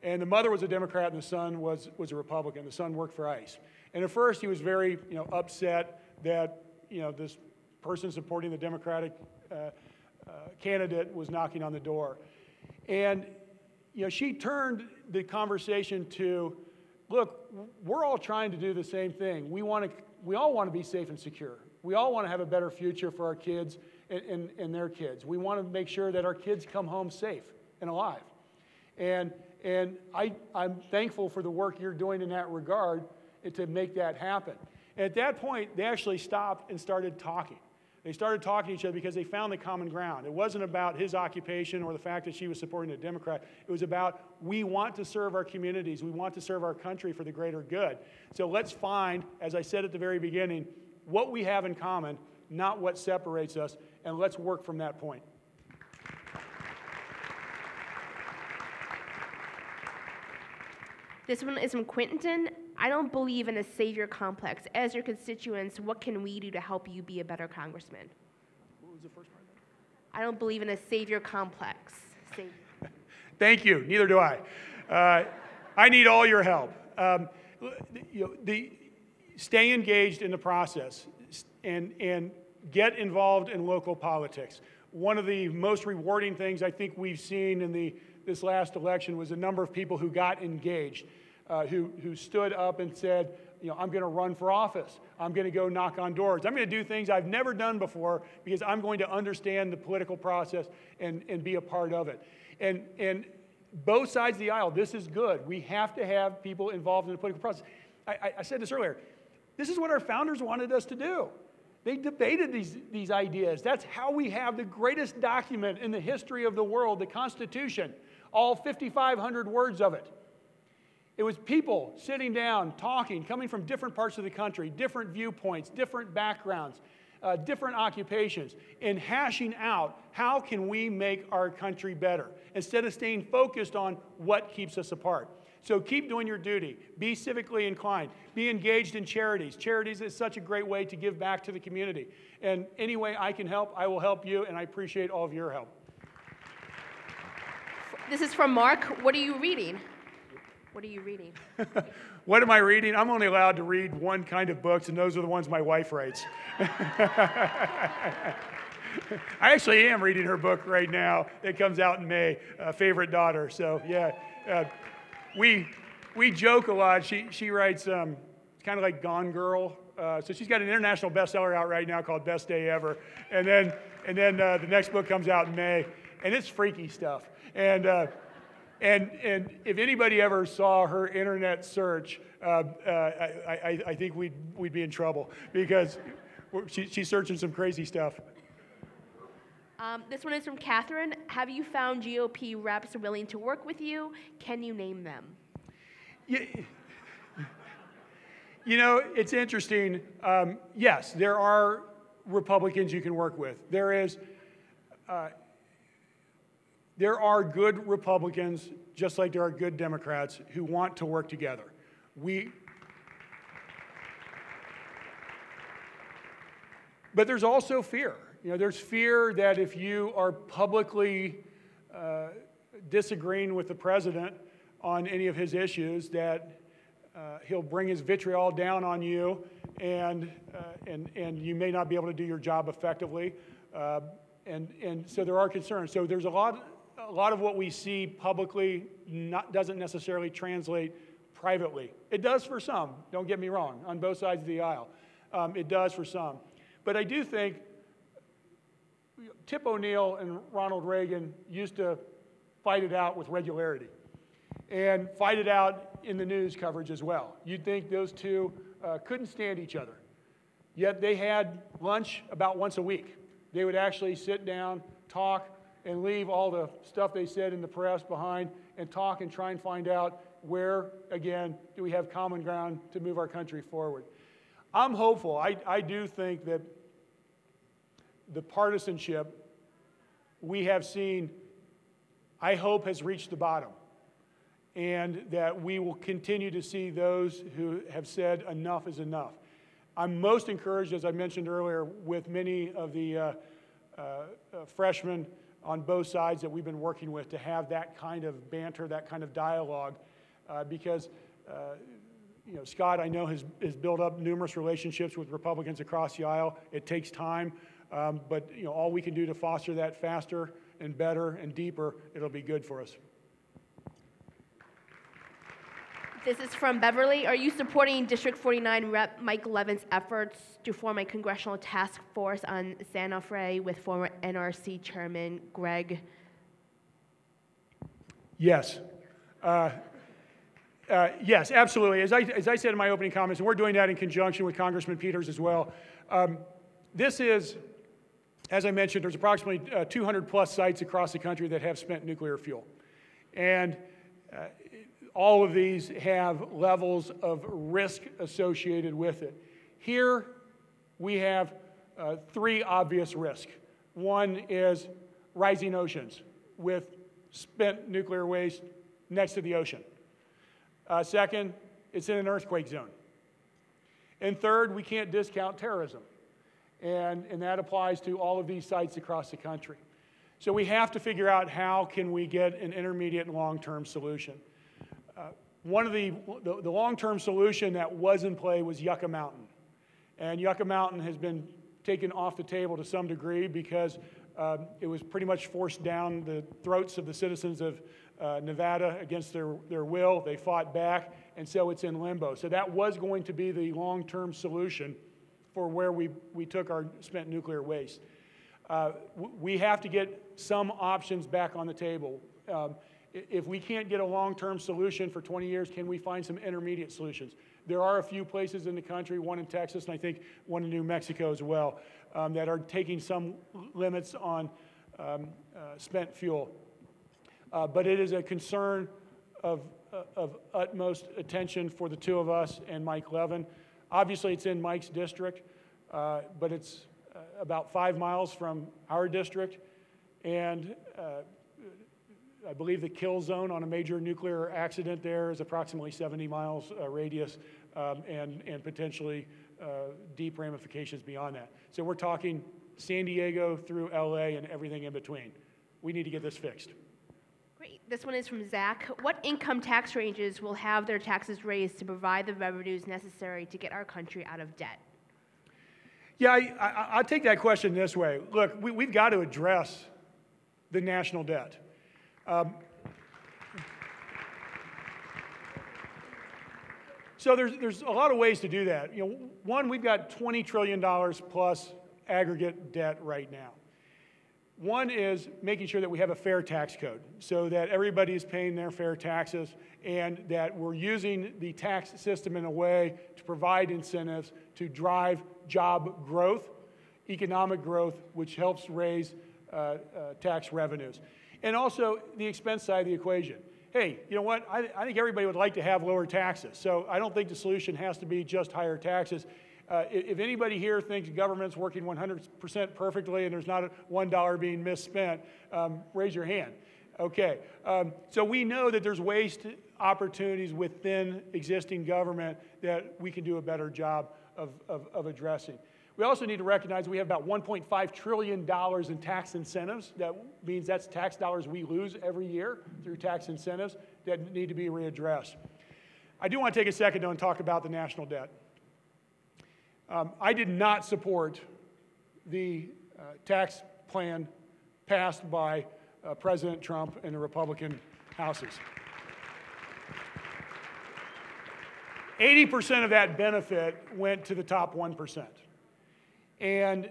And the mother was a Democrat and the son was a Republican. The son worked for ICE. And at first he was very upset that this person supporting the Democratic candidate was knocking on the door. And she turned the conversation to, look, we're all trying to do the same thing. We all want to be safe and secure. We all want to have a better future for our kids and their kids. We want to make sure that our kids come home safe and alive. And I'm thankful for the work you're doing in that regard to make that happen. And at that point, they actually stopped and started talking. They started talking to each other because they found the common ground. It wasn't about his occupation or the fact that she was supporting a Democrat. It was about, we want to serve our communities. We want to serve our country for the greater good. So let's find, as I said at the very beginning, what we have in common, not what separates us, and let's work from that point. This one is from Quinton. I don't believe in a savior complex. As your constituents, what can we do to help you be a better congressman? What was the first part of that? I don't believe in a savior complex. Thank you. Neither do I. I need all your help. Stay engaged in the process and get involved in local politics. One of the most rewarding things I think we've seen in this last election was a number of people who got engaged, who stood up and said, I'm going to run for office. I'm going to go knock on doors. I'm going to do things I've never done before because I'm going to understand the political process and be a part of it. And both sides of the aisle, this is good. We have to have people involved in the political process. I said this earlier. This is what our founders wanted us to do. They debated these ideas. That's how we have the greatest document in the history of the world, the Constitution, all 5,500 words of it. It was people sitting down, talking, coming from different parts of the country, different viewpoints, different backgrounds, different occupations, and hashing out how can we make our country better instead of staying focused on what keeps us apart. So keep doing your duty. Be civically inclined. Be engaged in charities. Charities is such a great way to give back to the community. And any way I can help, I will help you, and I appreciate all of your help. This is from Mark. What are you reading? What are you reading? What am I reading? I'm only allowed to read one kind of books, and those are the ones my wife writes. I actually am reading her book right now. It comes out in May, Favorite Daughter. So, yeah. We joke a lot. She writes kind of like Gone Girl. So she's got an international bestseller out right now called Best Day Ever. And then the next book comes out in May, and it's freaky stuff. And if anybody ever saw her internet search, I think we'd be in trouble because she's searching some crazy stuff. This one is from Catherine. Have you found GOP reps willing to work with you? Can you name them? It's interesting. Yes, there are Republicans you can work with. There are good Republicans, just like there are good Democrats, who want to work together. But there's also fear. There's fear that if you are publicly disagreeing with the president on any of his issues, that he'll bring his vitriol down on you, and you may not be able to do your job effectively. And so there are concerns. So there's a lot of what we see publicly doesn't necessarily translate privately. It does for some, don't get me wrong, on both sides of the aisle. It does for some. But I do think Tip O'Neill and Ronald Reagan used to fight it out with regularity and fight it out in the news coverage as well. You'd think those two couldn't stand each other. Yet they had lunch about once a week. They would actually sit down, talk, and leave all the stuff they said in the press behind and talk and try and find out where, again, do we have common ground to move our country forward. I'm hopeful. I do think that the partisanship we have seen, I hope, has reached the bottom, and that we will continue to see those who have said enough is enough. I'm most encouraged, as I mentioned earlier, with many of the freshmen on both sides that we've been working with to have that kind of banter, that kind of dialogue, because you know, Scott, I know, has built up numerous relationships with Republicans across the aisle. It takes time, but you know, all we can do to foster that faster and better and deeper, it'll be good for us. This is from Beverly. Are you supporting District 49 Rep. Mike Levin's efforts to form a congressional task force on San Onofre with former NRC Chairman Greg? Yes. Yes, absolutely. As I said in my opening comments, and we're doing that in conjunction with Congressman Peters as well. This is, as I mentioned, there's approximately 200 plus sites across the country that have spent nuclear fuel. And all of these have levels of risk associated with it. Here we have three obvious risks. One is rising oceans with spent nuclear waste next to the ocean. Second, it's in an earthquake zone. And third, we can't discount terrorism. And that applies to all of these sites across the country. So we have to figure out how can we get an intermediate and long-term solution. One of the long-term solution that was in play was Yucca Mountain. And Yucca Mountain has been taken off the table to some degree because it was pretty much forced down the throats of the citizens of Nevada against their will. They fought back, and so it's in limbo. So that was going to be the long-term solution for where we took our spent nuclear waste. We have to get some options back on the table. If we can't get a long-term solution for 20 years, can we find some intermediate solutions? There are a few places in the country, one in Texas, and I think one in New Mexico as well, that are taking some limits on spent fuel. But it is a concern of utmost attention for the two of us and Mike Levin. Obviously, it's in Mike's district, but it's about 5 miles from our district, and I believe the kill zone on a major nuclear accident there is approximately 70 miles radius, and potentially deep ramifications beyond that. So we're talking San Diego through LA and everything in between. We need to get this fixed. Great. This one is from Zach. What income tax ranges will have their taxes raised to provide the revenues necessary to get our country out of debt? Yeah, I'll take that question this way. Look, we've got to address the national debt. So there's a lot of ways to do that. You know, one, we've got $20 trillion plus aggregate debt right now. One is making sure that we have a fair tax code so that everybody is paying their fair taxes and that we're using the tax system in a way to provide incentives to drive job growth, economic growth, which helps raise tax revenues. And also the expense side of the equation. Hey, you know what? I think everybody would like to have lower taxes. So I don't think the solution has to be just higher taxes. If anybody here thinks government's working 100% perfectly and there's not $1 being misspent, raise your hand. Okay. So we know that there's waste opportunities within existing government that we can do a better job of addressing. We also need to recognize we have about $1.5 trillion in tax incentives. That means that's tax dollars we lose every year through tax incentives that need to be readdressed. I do want to take a second, though, and talk about the national debt. I did not support the tax plan passed by President Trump and the Republican houses. 80% of that benefit went to the top 1%. And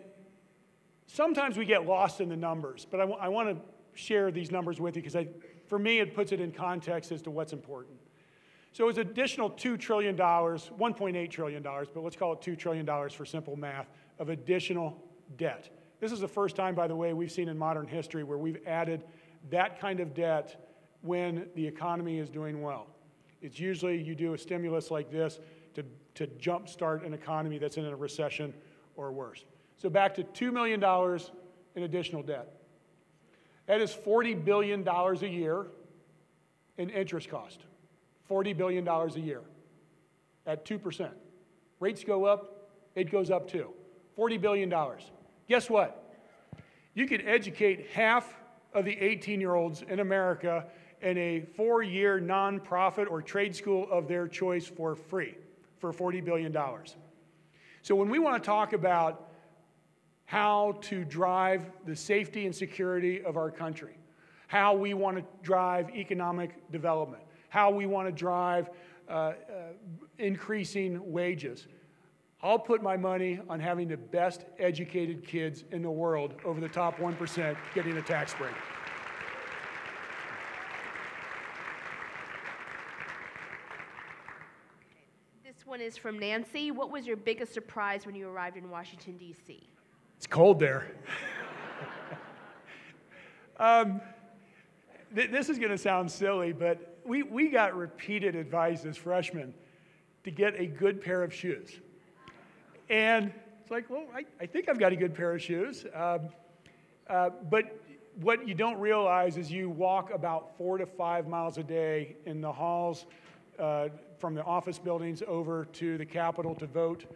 sometimes we get lost in the numbers, but I want to share these numbers with you because I for me, it puts it in context as to what's important. So it's additional $2 trillion, $1.8 trillion, but let's call it $2 trillion for simple math, of additional debt. This is the first time, by the way, we've seen in modern history where we've added that kind of debt when the economy is doing well. It's usually you do a stimulus like this to jumpstart an economy that's in a recession or worse. So back to $2 million in additional debt. That is $40 billion a year in interest cost. $40 billion a year at 2%. Rates go up, it goes up too. $40 billion. Guess what? You could educate half of the 18-year-olds in America in a 4-year nonprofit or trade school of their choice for free for $40 billion. So when we want to talk about how to drive the safety and security of our country, how we want to drive economic development, how we want to drive increasing wages, I'll put my money on having the best educated kids in the world over the top 1% getting a tax break. This one is from Nancy. What was your biggest surprise when you arrived in Washington, D.C.? It's cold there. This is going to sound silly, but we got repeated advice as freshmen to get a good pair of shoes. And it's like, well, I think I've got a good pair of shoes. But what you don't realize is you walk about 4 to 5 miles a day in the halls from the office buildings over to the Capitol to vote.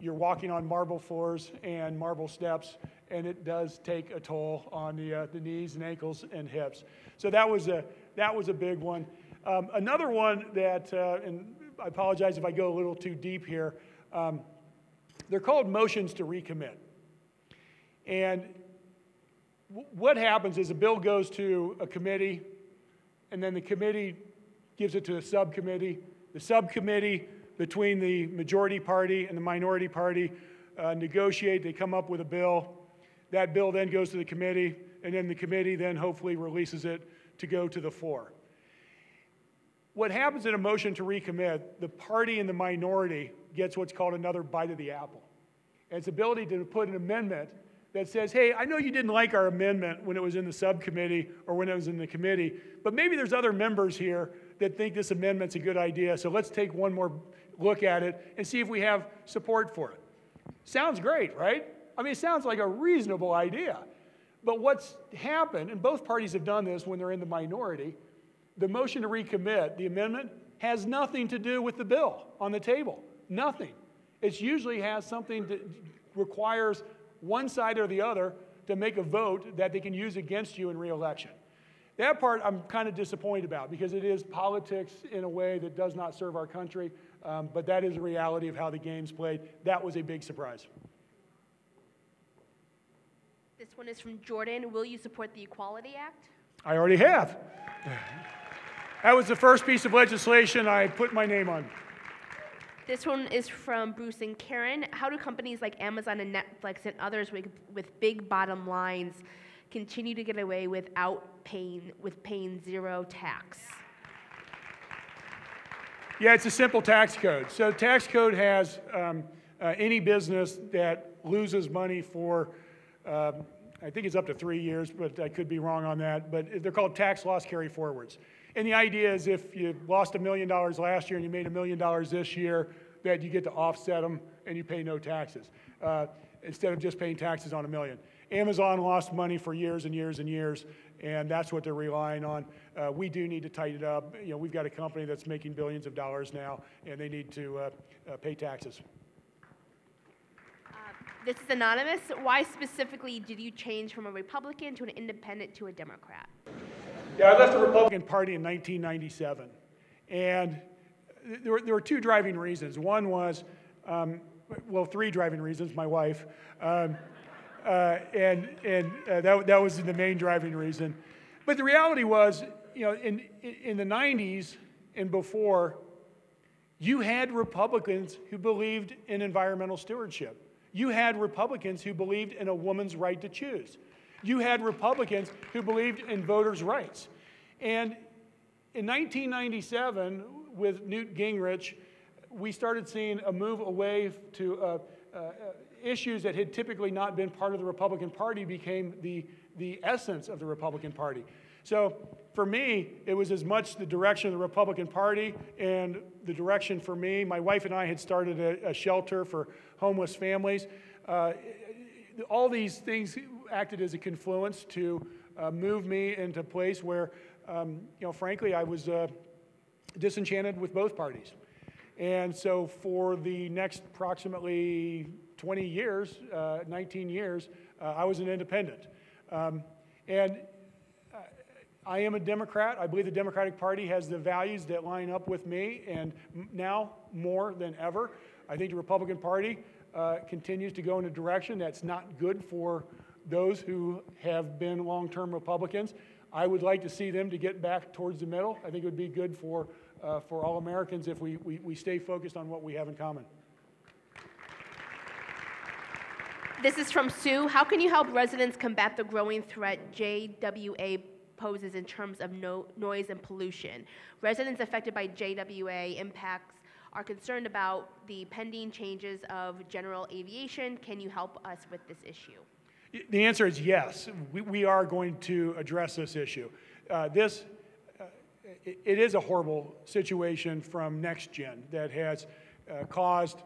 You're walking on marble floors and marble steps, and it does take a toll on the knees and ankles and hips. So that was a big one. Another one that, and I apologize if I go a little too deep here, they're called motions to recommit. And what happens is a bill goes to a committee, and then the committee gives it to a subcommittee. The subcommittee, between the majority party and the minority party, negotiate, they come up with a bill. That bill then goes to the committee, and then the committee then hopefully releases it to go to the floor. What happens in a motion to recommit, the party in the minority gets what's called another bite of the apple. And it's the ability to put an amendment that says, hey, I know you didn't like our amendment when it was in the subcommittee or when it was in the committee, but maybe there's other members here that think this amendment's a good idea, so let's take one more look at it and see if we have support for it. Sounds great, right? I mean, it sounds like a reasonable idea. But what's happened, and both parties have done this when they're in the minority, the motion to recommit, the amendment, has nothing to do with the bill on the table. Nothing. It usually has something that requires one side or the other to make a vote that they can use against you in re-election. That part I'm kind of disappointed about because it is politics in a way that does not serve our country, but that is a reality of how the game's played. That was a big surprise. This one is from Jordan. Will you support the Equality Act? I already have. That was the first piece of legislation I put my name on. This one is from Bruce and Karen. How do companies like Amazon and Netflix and others with big bottom lines continue to get away with paying zero tax? Yeah, it's a simple tax code. So tax code has any business that loses money for, I think it's up to 3 years, but I could be wrong on that, but they're called tax loss carry forwards. And the idea is if you lost $1 million last year and you made $1 million this year, that you get to offset them and you pay no taxes instead of just paying taxes on $1 million. Amazon lost money for years and years and years, and that's what they're relying on. We do need to tighten it up. You know, we've got a company that's making billions of dollars now, and they need to pay taxes. This is anonymous. Why specifically did you change from a Republican to an independent to a Democrat? Yeah, I left the Republican Party in 1997, and there were two driving reasons. One was, well, three driving reasons, my wife, and that was the main driving reason. But the reality was, you know, in the 90s and before, you had Republicans who believed in environmental stewardship. You had Republicans who believed in a woman's right to choose. You had Republicans who believed in voters' rights. And in 1997, with Newt Gingrich, we started seeing a move away to issues that had typically not been part of the Republican Party became the essence of the Republican Party. So for me, it was as much the direction of the Republican Party and the direction for me. My wife and I had started a shelter for homeless families. All these things acted as a confluence to move me into a place where, frankly, I was disenchanted with both parties. And so for the next approximately 20 years, 19 years, I was an independent. And I am a Democrat. I believe the Democratic Party has the values that line up with me, and now more than ever, I think the Republican Party continues to go in a direction that's not good for those who have been long-term Republicans. I would like to see them to get back towards the middle. I think it would be good for all Americans if we stay focused on what we have in common. This is from Sue. How can you help residents combat the growing threat JWA poses in terms of noise and pollution? Residents affected by JWA impacts are concerned about the pending changes of general aviation. Can you help us with this issue? The answer is yes. We are going to address this issue. It is a horrible situation from NextGen that has caused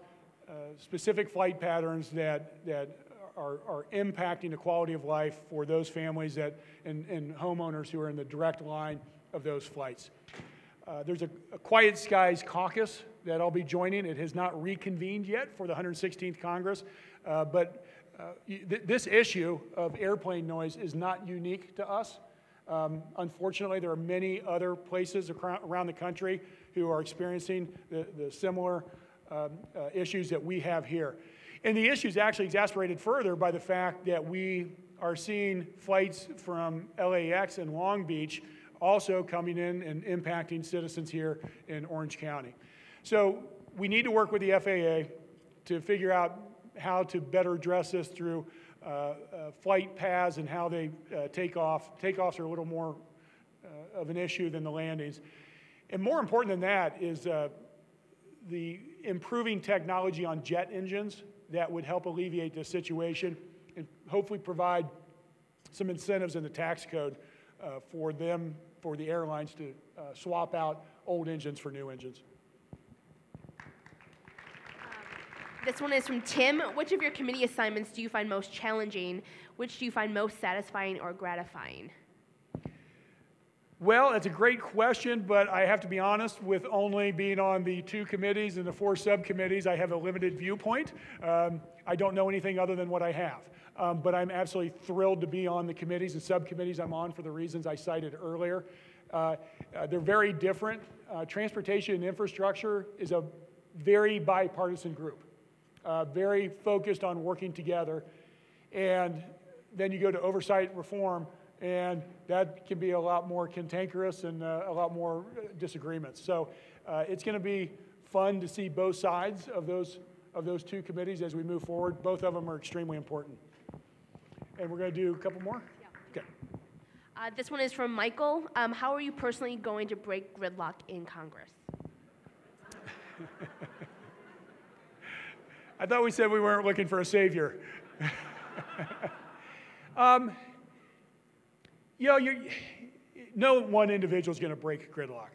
specific flight patterns that are impacting the quality of life for those families and homeowners who are in the direct line of those flights. There's a Quiet Skies Caucus that I'll be joining. It has not reconvened yet for the 116th Congress, but this issue of airplane noise is not unique to us. Unfortunately, there are many other places around the country who are experiencing the similar issues that we have here. And the issue is actually exacerbated further by the fact that we are seeing flights from LAX and Long Beach also coming in and impacting citizens here in Orange County. So we need to work with the FAA to figure out how to better address this through flight paths and how they take off. Takeoffs are a little more of an issue than the landings. And more important than that is the improving technology on jet engines that would help alleviate this situation and hopefully provide some incentives in the tax code for the airlines to swap out old engines for new engines. This one is from Tim. Which of your committee assignments do you find most challenging? Which do you find most satisfying or gratifying? Well, it's a great question, but I have to be honest, with only being on the 2 committees and the 4 subcommittees, I have a limited viewpoint. I don't know anything other than what I have. But I'm absolutely thrilled to be on the committees and subcommittees I'm on for the reasons I cited earlier. They're very different. Transportation and infrastructure is a very bipartisan group, very focused on working together. And then you go to oversight reform, and that can be a lot more cantankerous and a lot more disagreements. So it's going to be fun to see both sides of those 2 committees as we move forward. Both of them are extremely important. And we're going to do a couple more? Yeah. Okay. This one is from Michael. How are you personally going to break gridlock in Congress? I thought we said we weren't looking for a savior. No one individual is going to break gridlock.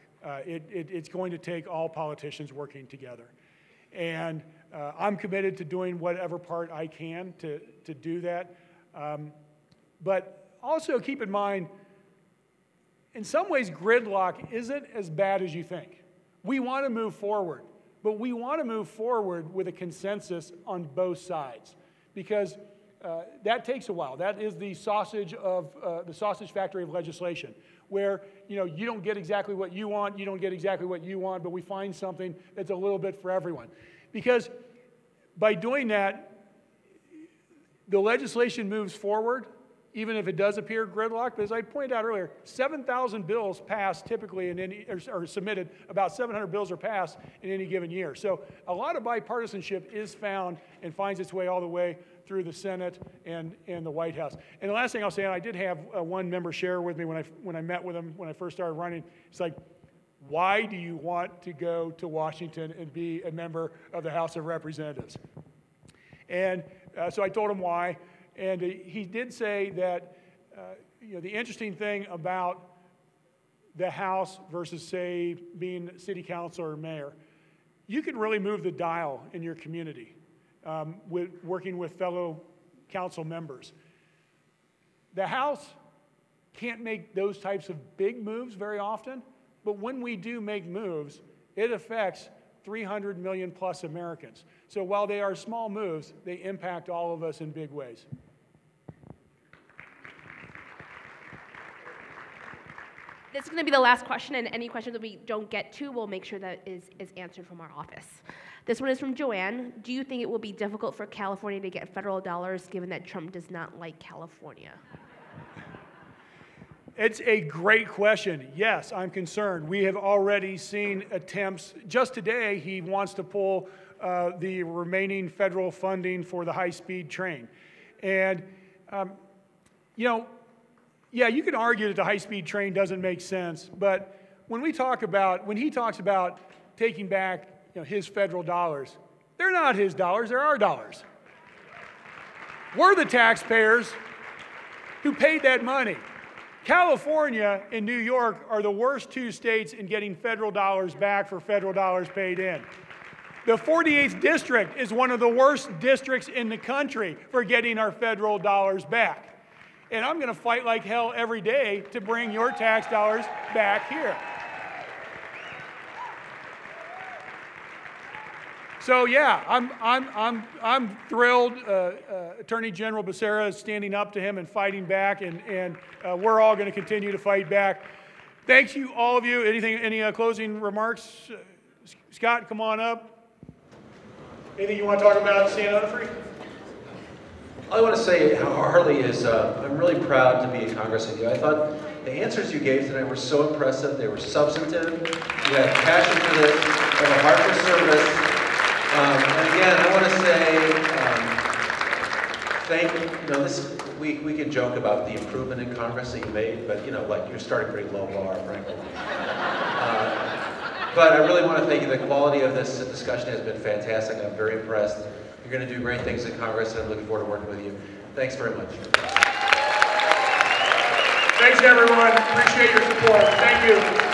It's going to take all politicians working together. And I'm committed to doing whatever part I can to do that. But also keep in mind, in some ways, gridlock isn't as bad as you think. We want to move forward, but we want to move forward with a consensus on both sides, because that takes a while. That is the sausage factory of legislation, where you don't get exactly what you want, you don't get exactly what you want, but we find something that's a little bit for everyone. Because by doing that, the legislation moves forward, even if it does appear gridlocked. But as I pointed out earlier, 7,000 bills pass typically in any, or submitted. About 700 bills are passed in any given year. So a lot of bipartisanship is found and finds its way all the way through the Senate and the White House. And the last thing I'll say, and I did have one member share with me when I met with him when I first started running, it's like, why do you want to go to Washington and be a member of the House of Representatives? And so I told him why, and he did say that the interesting thing about the House versus, say, being city council or mayor, you can really move the dial in your community with working with fellow council members. The House can't make those types of big moves very often, but when we do make moves, it affects 300 million plus Americans. So while they are small moves, they impact all of us in big ways. This is going to be the last question, and any questions that we don't get to, we'll make sure that is answered from our office. This one is from Joanne. Do you think it will be difficult for California to get federal dollars given that Trump does not like California? It's a great question. Yes, I'm concerned. We have already seen attempts. Just today, he wants to pull the remaining federal funding for the high-speed train. And, yeah, you can argue that the high-speed train doesn't make sense, but when he talks about taking back his federal dollars, they're not his dollars, they're our dollars. We're the taxpayers who paid that money. California and New York are the worst two states in getting federal dollars back for federal dollars paid in. The 48th district is one of the worst districts in the country for getting our federal dollars back. And I'm going to fight like hell every day to bring your tax dollars back here. So yeah, I'm thrilled. Attorney General Becerra is standing up to him and fighting back, and we're all going to continue to fight back. Thanks you, all of you. Any closing remarks? Scott, come on up. Anything you want to talk about Stand Unfree? All I want to say, Harley, is I'm really proud to be in Congress with you. I thought the answers you gave tonight were so impressive. They were substantive. You had passion for this. You have a heart for service. And again, I want to say thank you. We can joke about the improvement in Congress that you made, but like you're starting a pretty low bar, frankly. But I really want to thank you. The quality of this discussion has been fantastic. I'm very impressed. You're going to do great things in Congress, and I'm looking forward to working with you. Thanks very much. Thanks, everyone. Appreciate your support. Thank you.